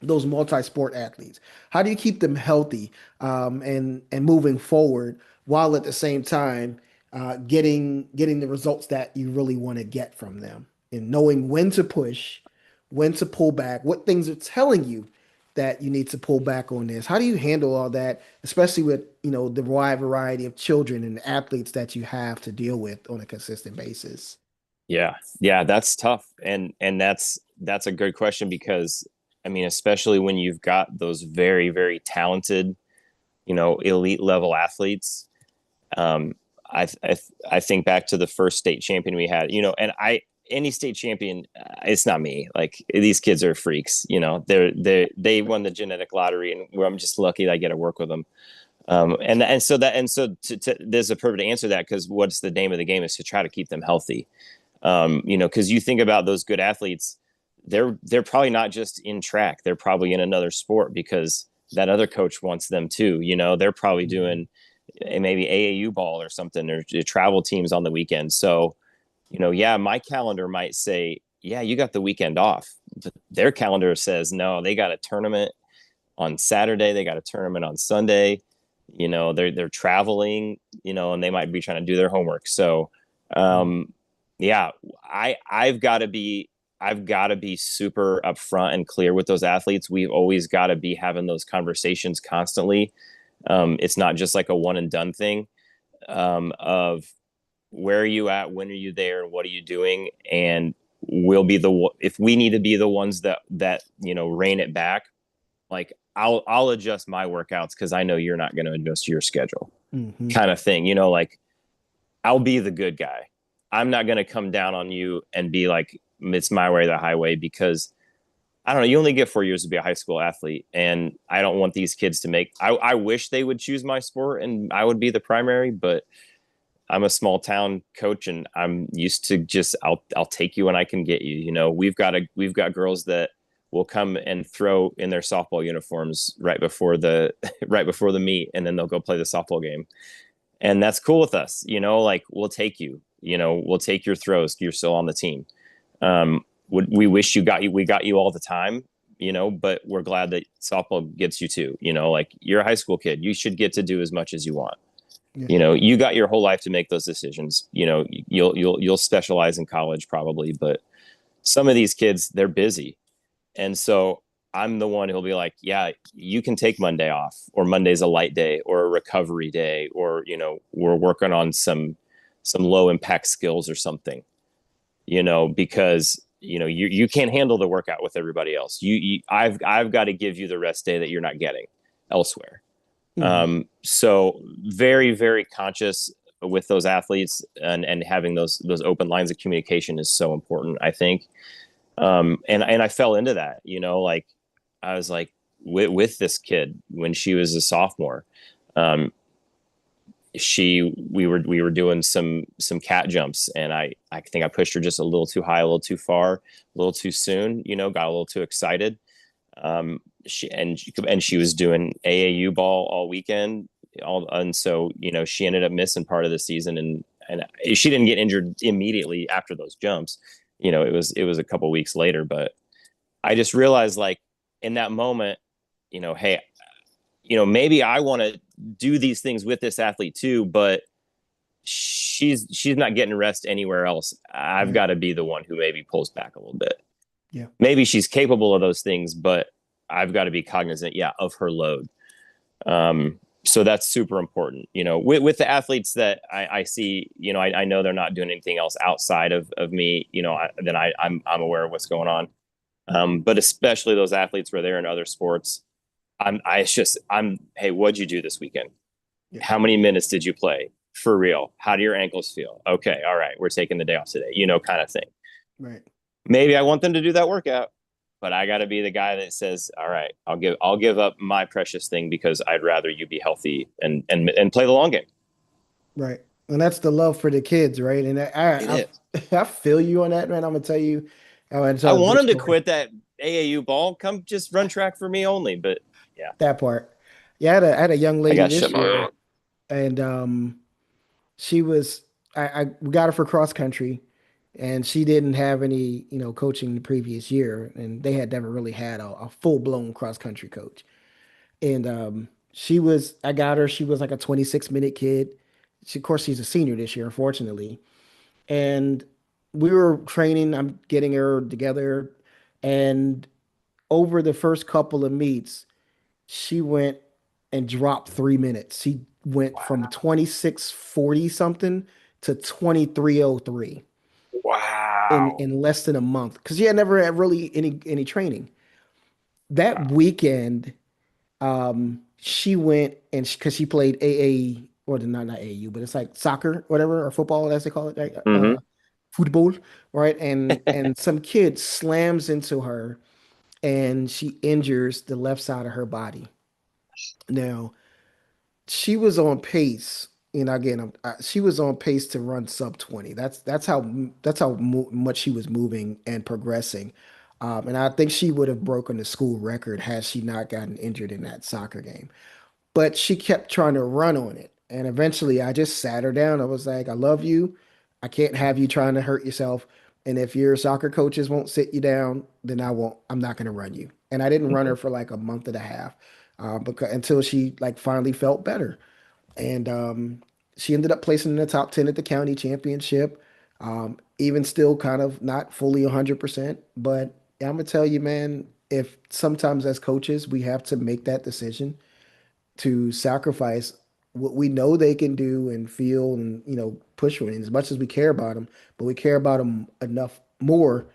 those multi-sport athletes? How do you keep them healthy and moving forward while at the same time getting the results that you really want to get from them and knowing when to push, when to pull back, what things are telling you that you need to pull back on this? How do you handle all that, especially with the wide variety of children and athletes that you have to deal with on a consistent basis? Yeah. Yeah. That's tough. And that's a good question because I mean, especially when you've got those very, very talented, elite level athletes. Um, I think back to the first state champion we had, and any state champion, it's not me. Like these kids are freaks, they won the genetic lottery, and where I'm just lucky that I get to work with them. And so there's a perfect answer to that because what's the name of the game is to try to keep them healthy. Because you think about those good athletes, they're probably not just in track; they're probably in another sport because that other coach wants them too. They're probably Mhm. doing maybe AAU ball or something or travel teams on the weekend. So, yeah, my calendar might say, yeah, you got the weekend off. But their calendar says, no, they got a tournament on Saturday. They got a tournament on Sunday. They're traveling, and they might be trying to do their homework. So, um, yeah, I've got to be super upfront and clear with those athletes. We've always got to be having those conversations constantly. It's not just like a one and done thing of where are you at, when are you there, and what are you doing, and we'll be if we need to be the ones that rein it back. Like I'll adjust my workouts because I know you're not going to adjust your schedule, Mhm. kind of thing. Like I'll be the good guy. I'm not going to come down on you and be like it's my way or the highway because I don't know. You only get 4 years to be a high school athlete, and I don't want these kids to make. I wish they would choose my sport and I would be the primary, but I'm a small town coach, and I'm used to just I'll take you when I can get you. We've got girls that will come and throw in their softball uniforms right before the right before the meet, and then they'll go play the softball game, and that's cool with us. Like we'll take you. We'll take your throws. You're still on the team. We wish we got you all the time, but we're glad that softball gets you too. Like you're a high school kid, you should get to do as much as you want. Yeah. You got your whole life to make those decisions. You'll specialize in college probably, but some of these kids, they're busy. And so I'm the one who'll be like, yeah, you can take Monday off, or Monday's a light day or a recovery day, or, we're working on some low impact skills or something, because you can't handle the workout with everybody else. I've got to give you the rest day that you're not getting elsewhere. Mhm. So very, very conscious with those athletes, and having those open lines of communication is so important, I think. And I fell into that, like I was like with this kid when she was a sophomore. Um, we were doing some cat jumps, and I think I pushed her just a little too high, a little too far, a little too soon, got a little too excited. She was doing AAU ball all weekend, and so she ended up missing part of the season, and she didn't get injured immediately after those jumps. It was a couple weeks later, but I just realized, like, in that moment, hey, maybe I want to do these things with this athlete too, but she's not getting rest anywhere else. I've Right. got to be the one who maybe pulls back a little bit. Yeah. Maybe she's capable of those things, but I've got to be cognizant, yeah, of her load. So that's super important, with the athletes that I see, I know they're not doing anything else outside of me, then I'm aware of what's going on. But especially those athletes where they're in other sports, hey, what'd you do this weekend? Yeah. How many minutes did you play? For real? How do your ankles feel? Okay. All right. We're taking the day off today, kind of thing. Right. Maybe I want them to do that workout. but I got to be the guy that says, all right, I'll give up my precious thing because I'd rather you be healthy and play the long game. Right. And that's the love for the kids, right? And It is. I feel you on that, man. I'm gonna tell you, I'm gonna I tell a want quick him to story. quit that AAU ball. Come just run track for me only. But yeah, That part. Yeah, I had a young I lady got shut this my year, mouth. and she was I we got her for cross country, and she didn't have any, coaching the previous year, and they had never really had a full-blown cross country coach. And I got her, she was like a 26-minute kid. Of course, she's a senior this year, unfortunately. And we were training, I'm getting her together, and over the first couple of meets, she went and dropped 3 minutes. She went from 26:40 something to 23:03 Wow. in less than a month because she had never had really any training. That Wow. weekend, she went and because she played AA, or not AAU, but it's like soccer, whatever, or football as they call it, like, Mm-hmm. football, right? And some kid slams into her and she injures the left side of her body. Now, she was on pace, again, she was on pace to run sub 20. That's how much she was moving and progressing. And I think she would have broken the school record had she not gotten injured in that soccer game. But she kept trying to run on it. And eventually I just sat her down. I was like, I love you. I can't have you trying to hurt yourself. And if your soccer coaches won't sit you down, then I'm not going to run you. And I didn't run her for like a month and a half, because until she like finally felt better. And she ended up placing in the top 10 at the county championship. Even still kind of not fully 100%. But I'm going to tell you, man, if sometimes as coaches, we have to make that decision to sacrifice what we know they can do and feel and push for it as much as we care about them, but we care about them enough more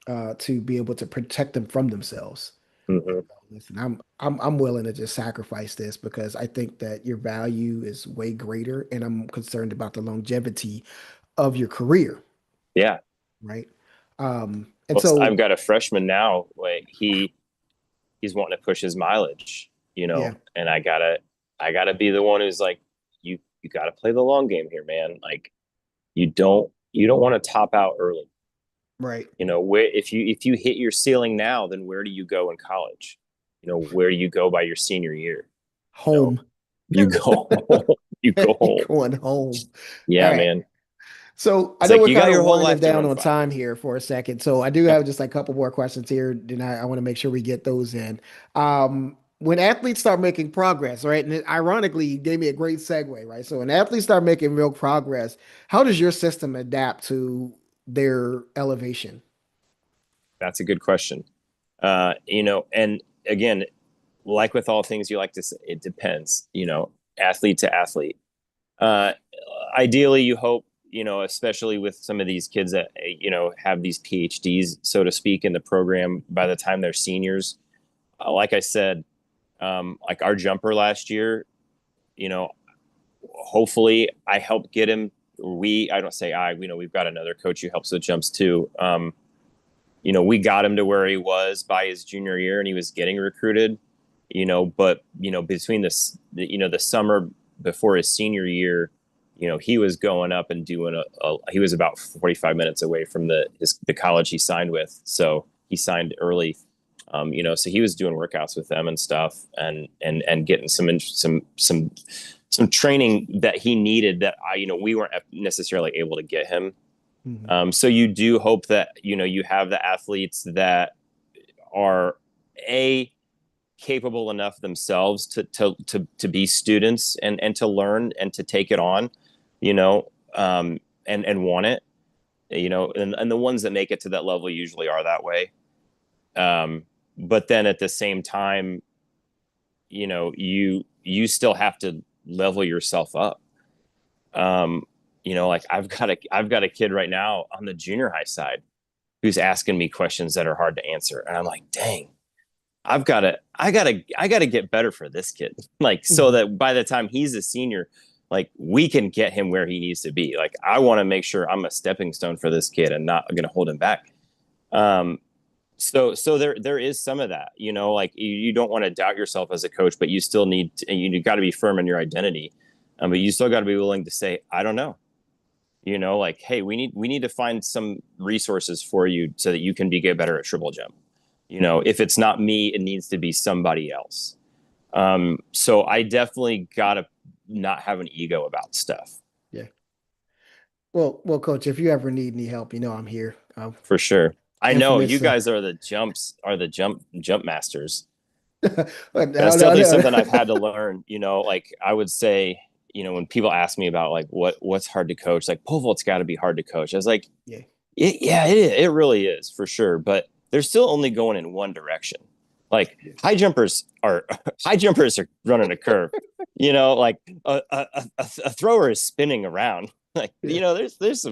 to be able to protect them from themselves. Mm-hmm. Listen, I'm willing to just sacrifice this because I think that your value is way greater, and I'm concerned about the longevity of your career, Yeah. right? And Well, I've so, got a freshman now. Like he's wanting to push his mileage, yeah, and I gotta be the one who's like, you gotta play the long game here, man. Like you don't want to top out early. right, Where if you hit your ceiling now, then where do you go in college? Where do you go by your senior year? You know, home. you go home. You go home. Going home. All Yeah, right. man. So I It's know like we're you got kind of your whole winding life to down run on flat. time here for a second. So I do Yeah, have just like a couple more questions here. Then I want to make sure we get those in. When athletes start making progress, right? And ironically, you gave me a great segue, right? So when athletes start making real progress, how does your system adapt to their elevation? that's a good question. And again, like with all things, you like to say, it depends. Athlete to athlete. Uh, Ideally, you hope, especially with some of these kids that have these PhDs, so to speak, in the program by the time they're seniors. Like I said, like our jumper last year, you know, hopefully I helped get him. I don't say I, we've got another coach who helps with jumps too. We got him to where he was by his junior year and he was getting recruited, but, between the summer before his senior year, he was going up and doing he was about 45 minutes away from the college he signed with. So he signed early, so he was doing workouts with them and stuff and getting some training that he needed that we weren't necessarily able to get him. Mhm. So you do hope that you have the athletes that are a capable enough themselves to be students and to learn and to take it on, you know, and want it, and the ones that make it to that level usually are that way. But then at the same time, you still have to level yourself up. Um, like I've got a kid right now on the junior high side who's asking me questions that are hard to answer. And I'm like, dang, I gotta get better for this kid. Like, so Mhm. that by the time he's a senior, like we can get him where he needs to be. Like, I want to make sure I'm a stepping stone for this kid and not going to hold him back. Um, So there is some of that, like you don't want to doubt yourself as a coach, but you still you got to be firm in your identity. But you still got to be willing to say, I don't know, like, hey, we need to find some resources for you so that you can get better at triple jump. If it's not me, it needs to be somebody else. So I definitely gotta not have an ego about stuff. Yeah. Well, coach, if you ever need any help, you know I'm here. For sure. I know you Infamous. guys are the jump masters. No, That's no, definitely no. something I've had to learn. Like I would say, when people ask me about like what's hard to coach, like pole vault's got to be hard to coach. I was like, Yeah. yeah, it really is for sure. But they're still only going in one direction. Like Yeah. high jumpers are running a curve. Like a thrower is spinning around. Like Yeah. there's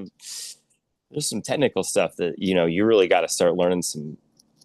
some technical stuff that you really got to start learning some.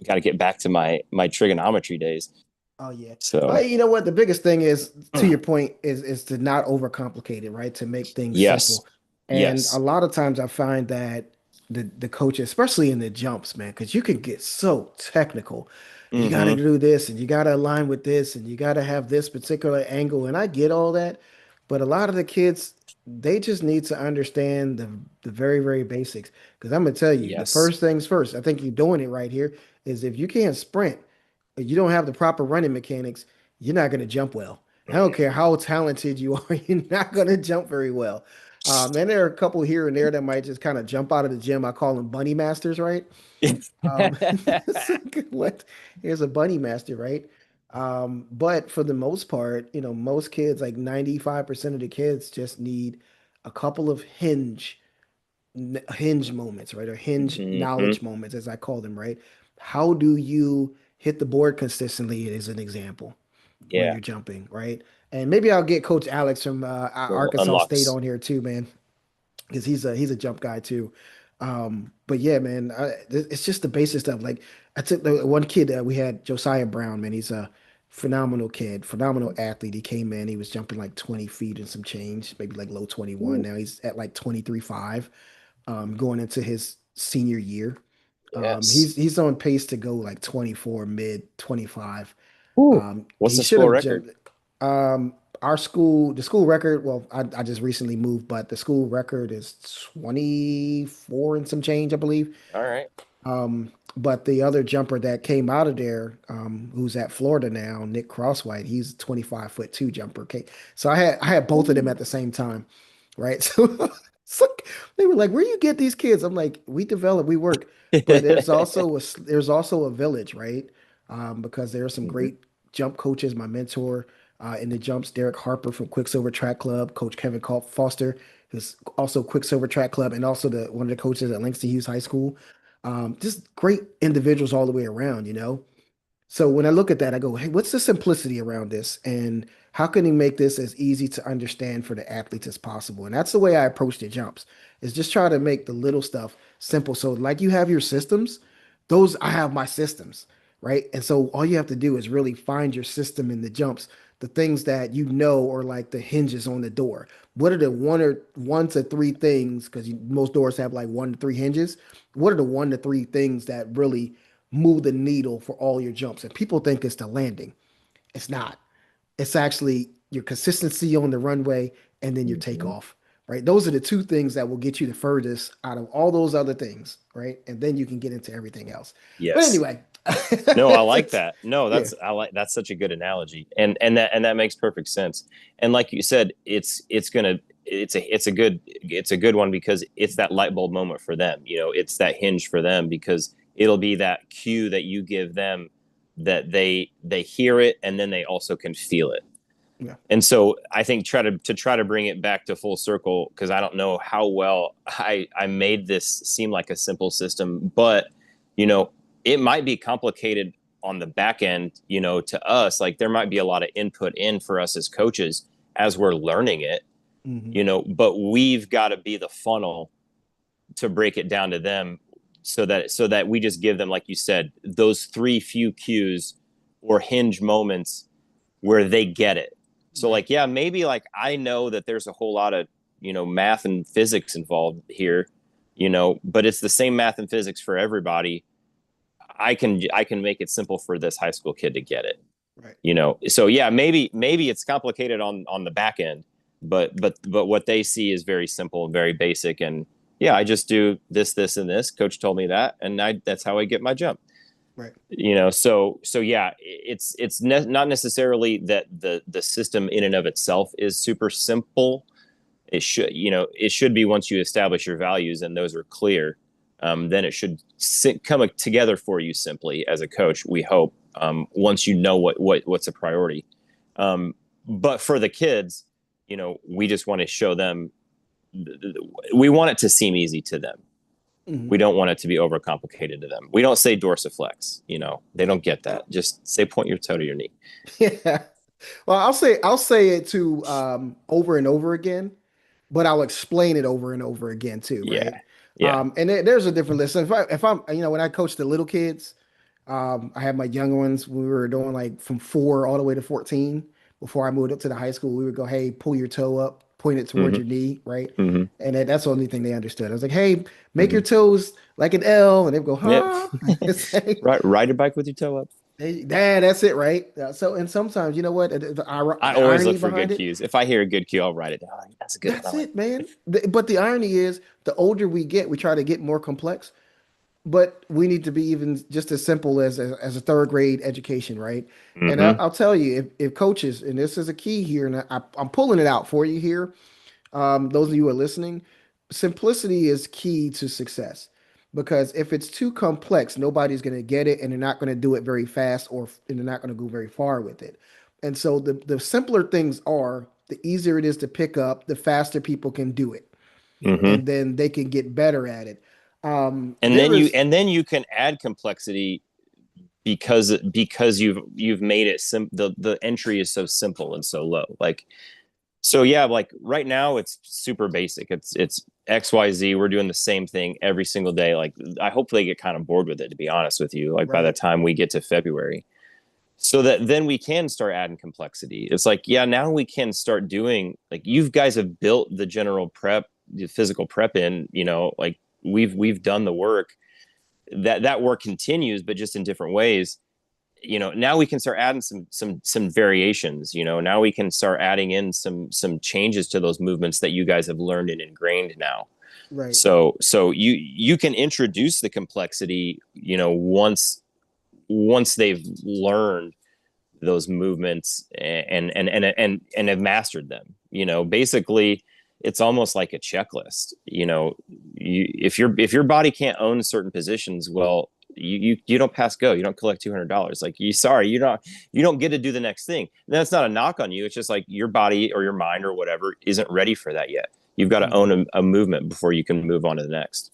Got to get back to my trigonometry days. Oh yeah. So You know what? The biggest thing is, to your point, is to not overcomplicate it, right? To make things yes, simple. And a yes, lot of times I find that the coaches, especially in the jumps, man, because you can get so technical. You got to mm-hmm. do this, and you got to align with this, and you got to have this particular angle. And I get all that, but a lot of the kids, they just need to understand the very, very basics. Because I'm gonna tell you, the Yes, first things first. I think you're doing it right here. Is if you can't sprint, you don't have the proper running mechanics, you're not going to jump well. I don't care how talented you are, you're not going to jump very well. And there are a couple here and there that might just kind of jump out of the gym. I call them bunny masters, right? It's like, what? Here's a bunny master, right? But for the most part, most kids, like 95% of the kids, just need a couple of hinge moments, right? Or hinge mm-hmm. knowledge moments, as I call them, right? How do you hit the board consistently, as an example, when Yeah, you're jumping, right? And maybe I'll get Coach Alex from little Arkansas State unlocks. on here too, man, because he's a jump guy too. But yeah, man, it's just the basic stuff. Like I took the one kid that we had, Josiah Brown, man. He's a phenomenal kid, phenomenal athlete. He came in, he was jumping like 20 feet and some change, maybe like low 21. Ooh, Now he's at like 23.5, going into his senior year. yes. He's on pace to go like 24, mid 25. Ooh, what's He the should school have record? jumped. The school record, well, I just recently moved, but the school record is 24 and some change, I believe. All right. But the other jumper that came out of there, who's at Florida now, Nick Crosswhite, he's a 25'2" jumper. Okay. So I had both of them Ooh. at the same time, right? So it's like, they were like, where you get these kids? I'm like, we develop, we work. But there's also a village, right? Because there are some Mhm. great jump coaches. My mentor in the jumps, Derek Harper from Quicksilver Track Club, Coach Kevin Foster, who's also Quicksilver Track Club, and also one of the coaches at Langston Hughes High School. Just great individuals all the way around, you know? So when I look at that, I go, hey, what's the simplicity around this? And how can he make this as easy to understand for the athletes as possible? And that's the way I approach the jumps, is just try to make the little stuff simple. So like you have your systems, those I have my systems, right? And so all you have to do is really find your system in the jumps, the things that you know are like the hinges on the door. What are the one to three things? Because most doors have like 1 to 3 hinges. What are the 1 to 3 things that really move the needle for all your jumps? And people think it's the landing. It's not. It's actually your consistency on the runway and then your Mhm. takeoff, right? Those are the two things that will get you the furthest out of all those other things, right? And then you can get into everything else. But Yes. anyway, No, I like that. No, yeah, that's such a good analogy, and that makes perfect sense. And like you said, it's a good one because it's that light bulb moment for them. It's that hinge for them because it'll be that cue that you give them that they hear it and then they also can feel it. yeah, And so I think try to bring it back to full circle, because I don't know how well I made this seem like a simple system, but you know it might be complicated on the back end. To us, like there might be a lot of input in for us as coaches as we're learning it. hmm But we've got to be the funnel to break it down to them, so that we just give them, like you said, those three few cues or hinge moments where they get it. So right, like, yeah, maybe like I know that there's a whole lot of, math and physics involved here, but it's the same math and physics for everybody. I can make it simple for this high school kid to get it. Right. So yeah, maybe it's complicated on the back end, but what they see is very simple and very basic. And yeah, I just do this and this. Coach told me that, and that's how I get my jump. Right. So yeah, it's not necessarily that the system in and of itself is super simple. It should be, once you establish your values and those are clear, then it should come together for you simply as a coach, we hope, once you know what's a priority. But for the kids, we just want to show them, we want it to seem easy to them. Mhm. We don't want it to be overcomplicated to them. We don't say dorsiflex, they don't get that. Just say point your toe to your knee. Yeah. Well, I'll say it too over and over again, but I'll explain it over and over again too, right? Yeah. Yeah. And there's a different listen. If I'm when I coach the little kids, I had my younger ones. We were doing like from 4 all the way to 14. Before I moved up to the high school, we would go, hey, pull your toe up, point it towards Mm-hmm. your knee, right? Mm-hmm. And that's the only thing they understood. I was like, hey, make Mm-hmm. your toes like an L, and they go, Yep. huh? It's like, Ride your bike with your toe up. hey, Dad, that's it, right? So, and sometimes, you know what? I The always irony look for behind good it, cues. If I hear a good cue, I'll write it down. That's a good one. I that's like. it, man. But the irony is, the older we get, we try to get more complex. But we need to be even just as simple as a third grade education, right? And Mm-hmm. I'll tell you, if coaches, and this is a key here, and I'm pulling it out for you here, those of you who are listening, simplicity is key to success. Because if it's too complex, nobody's going to get it, and they're not going to do it very fast, and they're not going to go very far with it. And so the simpler things are, the easier it is to pick up, the faster people can do it, Mm-hmm. and then they can get better at it. And There then you is and then you can add complexity because you've made it the entry is so simple and so low. Like, so yeah, like right now it's super basic. It's XYZ. We're doing the same thing every single day. Like, I hope they get kind of bored with it, to be honest with you, like by the right. time we get to February. So that then we can start adding complexity. It's like, yeah, now we can start doing, like, you guys have built the general prep, the physical prep in, like we've done the work. That work continues, but just in different ways. Now we can start adding some variations. Now we can start adding in some changes to those movements that you guys have learned and ingrained now. Right. So you can introduce the complexity, once they've learned those movements and have mastered them. Basically, it's almost like a checklist. If your body can't own certain positions, well, you don't pass go. You don't collect $200. Like, you don't get to do the next thing. And that's not a knock on you. It's just like your body or your mind or whatever isn't ready for that yet. You've got to Mhm. own a movement before you can move on to the next.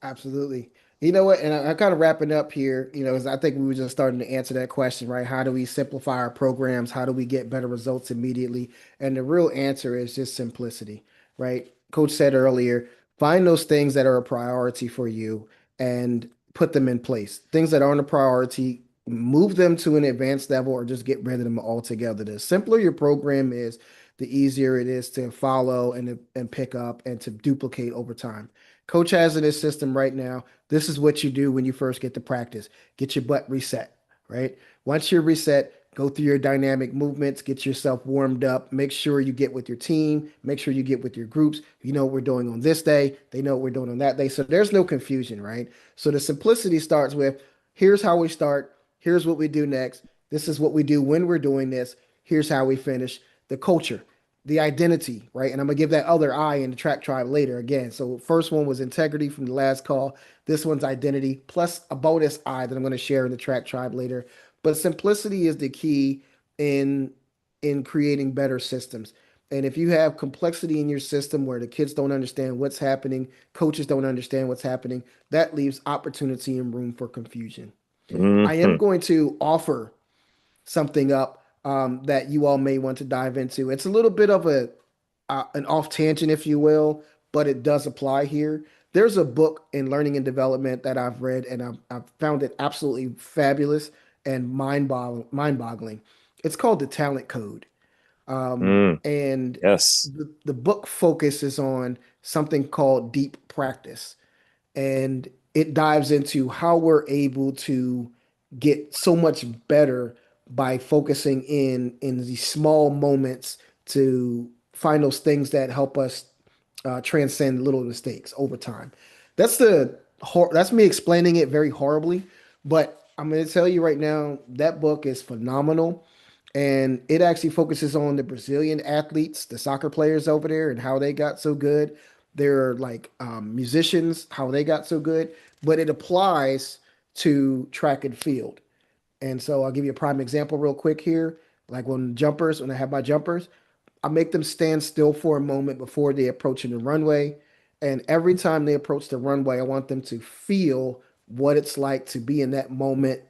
Absolutely. You know what? And I'm kind of wrapping up here, as I think we were just starting to answer that question, right? How do we simplify our programs? How do we get better results immediately? And the real answer is just simplicity, right? Coach said earlier, find those things that are a priority for you and put them in place. Things that aren't a priority, move them to an advanced level or just get rid of them altogether. The simpler your program is, the easier it is to follow and pick up and to duplicate over time. Coach has in his system right now. This is what you do when you first get to practice. Get your butt reset, right? Once you're reset, go through your dynamic movements, get yourself warmed up, make sure you get with your team, make sure you get with your groups. You know what we're doing on this day, they know what we're doing on that day. So there's no confusion, right? So the simplicity starts with, here's how we start, here's what we do next. This is what we do when we're doing this. Here's how we finish. The culture, the identity, right? And I'm gonna give that other I in the track tribe later again. So first one was integrity from the last call. This one's identity plus a bonus I that I'm gonna share in the track tribe later. But simplicity is the key in creating better systems. And if you have complexity in your system where the kids don't understand what's happening, coaches don't understand what's happening, that leaves opportunity and room for confusion. I am Mm-hmm. going to offer something up that you all may want to dive into. It's a little bit of an off tangent, if you will, but it does apply here. There's a book in learning and development that I've read, and I've found it absolutely fabulous and mind-boggling. It's called The Talent Code. Mm. And Yes. the book focuses on something called deep practice. And it dives into how we're able to get so much better by focusing in these small moments to find those things that help us transcend little mistakes over time. That's me explaining it very horribly, but I'm going to tell you right now that book is phenomenal, and it actually focuses on the Brazilian athletes, the soccer players over there, and how they got so good. They're like musicians, how they got so good, but it applies to track and field. And so I'll give you a prime example real quick here. Like when I have my jumpers, I make them stand still for a moment before they approach the runway. And every time they approach the runway, I want them to feel what it's like to be in that moment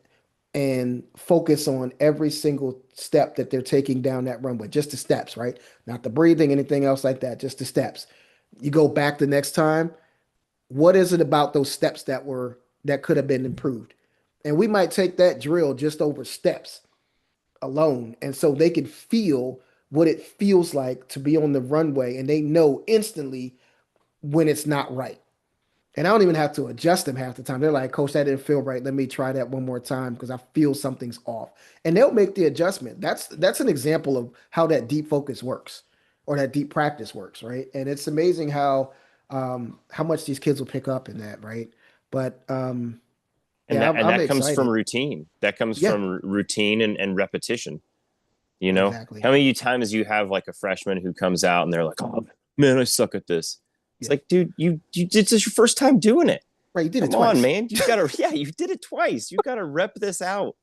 and focus on every single step that they're taking down that runway, just the steps, right? Not the breathing, anything else like that, just the steps. You go back the next time, what is it about those steps that could have been improved? And we might take that drill just over steps alone. And so they can feel what it feels like to be on the runway and they know instantly when it's not right. And I don't even have to adjust them half the time. They're like, Coach, that didn't feel right. Let me try that one more time because I feel something's off. And they'll make the adjustment. That's an example of how that deep focus works or that deep practice works, right? And it's amazing how much these kids will pick up in that, right? But And yeah, that I'm, and I'm that comes from excited. routine. That comes Yeah, from routine and repetition. You know, exactly. how many times you have like a freshman who comes out and they're like, "Oh man, I suck at this." It's Yeah, like, dude, this is your first time doing it. right. You did it Come on, twice. man. You gotta, yeah, you did it twice. You gotta rep this out.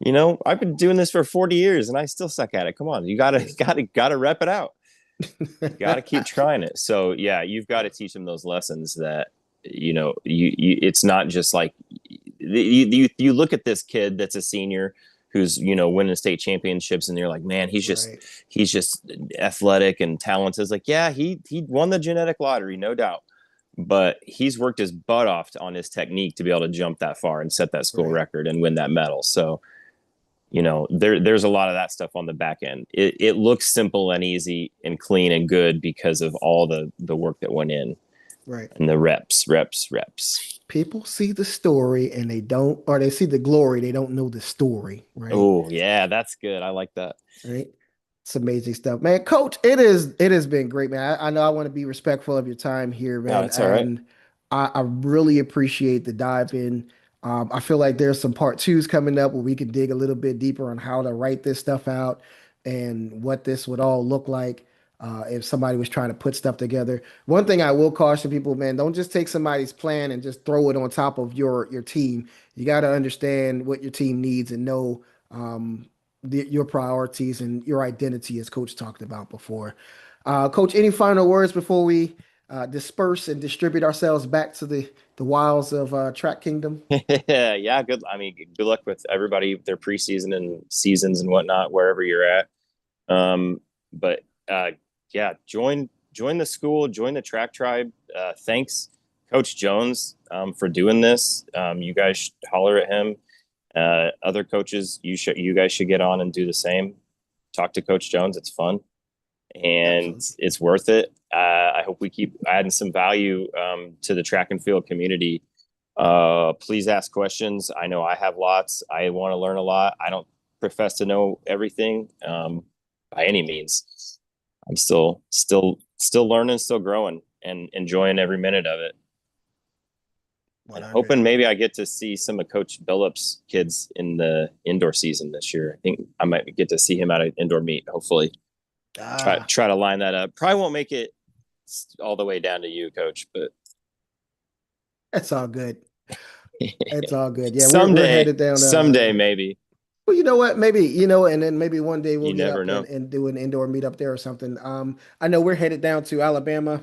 You know, I've been doing this for 40 years and I still suck at it. Come on, you gotta, Yeah. gotta rep it out. You gotta keep trying it. So yeah, you've got to teach them those lessons that it's not just like you look at this kid that's a senior who's winning state championships and you're like, man, Right, he's just athletic and talented. It's like, yeah, he won the genetic lottery, no doubt, but he's worked his butt off on his technique to be able to jump that far and set that school right, record and win that medal. So there's a lot of that stuff on the back end. It looks simple and easy and clean and good because of all the work that went in right. and the reps. People see the story and they don't, or they see the glory, they don't know the story, right? Oh yeah, that's good. I like that. Right. It's amazing stuff, man. Coach, it has been great, man. I know I want to be respectful of your time here, No, man, it's all right. and I really appreciate the dive in. I feel like there's some part twos coming up where we can dig a little bit deeper on how to write this stuff out and what this would all look like if somebody was trying to put stuff together. One thing I will caution people, man, don't just take somebody's plan and just throw it on top of your team. You got to understand what your team needs and know. Your priorities and your identity, as Coach talked about before. Coach, any final words before we disperse and distribute ourselves back to the wilds of Track Kingdom? Yeah, good. I mean, good luck with everybody, their preseason and seasons and whatnot, wherever you're at. But yeah, join the school, join the track tribe. Thanks, Coach Jones, for doing this. You guys should holler at him. Other coaches, you guys should get on and do the same. Talk to Coach Jones. It's fun and Absolutely. it's worth it. I hope we keep adding some value to the track and field community. Please ask questions. I know I have lots. I want to learn a lot. I don't profess to know everything by any means. I'm still learning, still growing, and enjoying every minute of it. And 100. hoping maybe I get to see some of Coach Billup's kids in the indoor season this year. I think I might get to see him at an indoor meet. Hopefully, try Ah, try to line that up. Probably won't make it all the way down to you, Coach, but that's all good. It's all good. Yeah, we're someday, headed down. someday maybe. Well, you know what? Maybe, and then maybe one day we'll You get never up and, know. and do an indoor meet up there or something. I know we're headed down to Alabama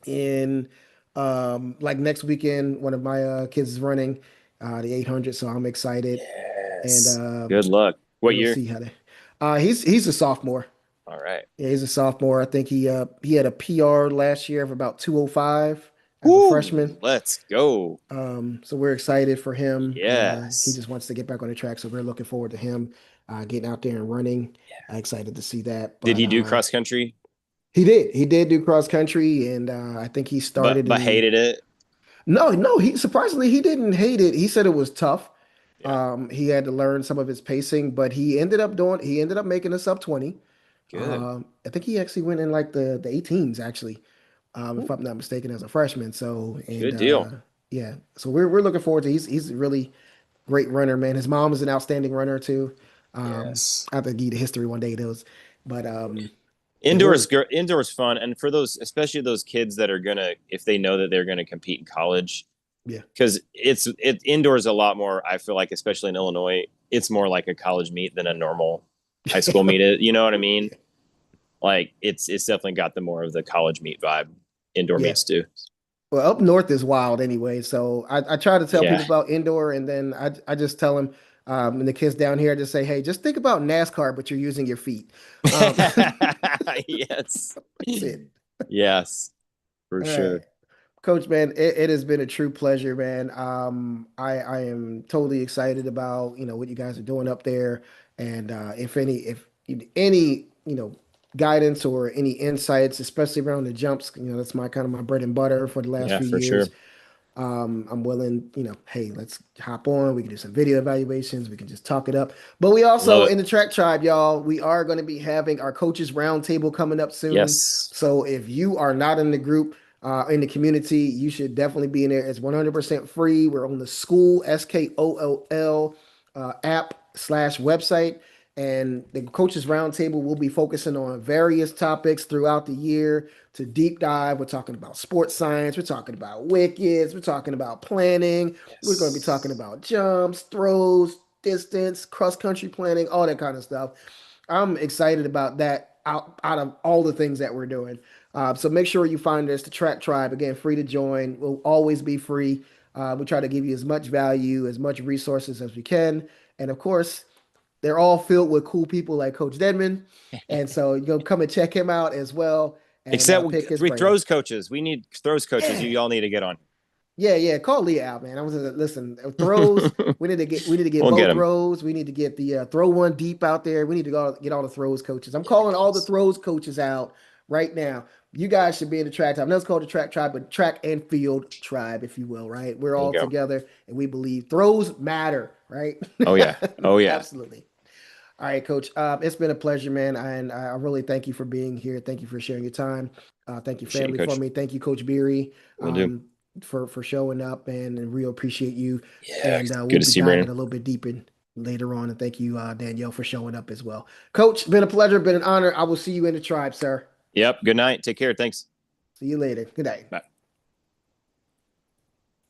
in like next weekend. One of my kids is running the 800, so I'm excited, and Yes. Good luck. What we'll year? see how to. He's a sophomore. All right. Yeah, he's a sophomore. I think he had a PR last year of about 205 as a freshman. Woo! Let's go. So we're excited for him. He Yes. just wants to get back on the track, so we're looking forward to him getting out there and running. Excited to see that. Did But he do cross country? he did do cross country, and I think he But started in. hated it. No, he surprisingly he didn't hate it. He said it was tough. Yeah, He had to learn some of his pacing, but he ended up making a sub 20. good. I think he actually went in like the 18s actually, if Ooh, I'm not mistaken, as a freshman. So and good deal. yeah, so we're looking forward to he's a really great runner, man. His mom is an outstanding runner too. Yes. I have to give you the history one day those, but yeah, Indoors fun, and for those, especially those kids that are gonna, if they know that they're gonna compete in college, yeah. because it indoors a lot more. I feel like, especially in Illinois, it's more like a college meet than a normal high school meet. You know what I mean? Yeah. Like it's definitely got the more of the college meet vibe. Indoor Yeah. meets do. Well, up north is wild anyway. So I try to tell Yeah. people about indoor, and then I just tell them, and the kids down here, I just say, hey, just think about NASCAR, but you're using your feet. Um, Yes. that's it. Yes, for All right. sure. Coach, man, it has been a true pleasure, man. I am totally excited about, what you guys are doing up there. And if any, guidance or any insights, especially around the jumps, that's my kind of my bread and butter for the last Yeah, few for sure. years. I'm willing, hey, let's hop on. We can do some video evaluations. We can just talk it up. But we Love also, it. in the track tribe, y'all, we are going to be having our coaches roundtable coming up soon. Yes. So if you are not in the group, in the community, you should definitely be in there. It's 100% free. We're on the school, SKOOL, app/website. And the coaches roundtable will be focusing on various topics throughout the year to deep dive. We're talking about sports science. We're talking about wickets. We're talking about planning. We're going to be talking Yes. about jumps, throws, distance, cross country planning, all that kind of stuff. I'm excited about that out of all the things that we're doing. So make sure you find us, the Track Tribe. Again, free to join. Will always be free. We try to give you as much value, as much resources as we can. And of course, they're all filled with cool people like Coach Deadmond. And so you go come and check him out as well and Except pick his we brain. throws coaches. We need throws coaches. Yeah. You all need to get on. Yeah. Call Leah out, man. I was listen, throws. We need to get We'll get both them. throws. We need to get the throw one deep out there. We need to go get all the throws coaches. I'm calling all the Yes. throws coaches out right now. You guys should be in the track tribe. I know it's called the track tribe, but track and field tribe, if you will, right? We're There you all go. together and we believe throws matter, right? Oh yeah. Oh yeah. Absolutely. All right, Coach. It's been a pleasure, man, and I really thank you for being here. Thank you for sharing your time. Thank you, Appreciate it, family, for coach. me. Thank you, Coach Beery, We'll do. for showing up, and real appreciate you. Yeah. And we'll Good to be see you, diving Brandon. a little bit deeper later on. And thank you, Danielle, for showing up as well. Coach, been a pleasure, been an honor. I will see you in the tribe, sir. Yep. Good night. Take care. Thanks. See you later. Good night. Bye.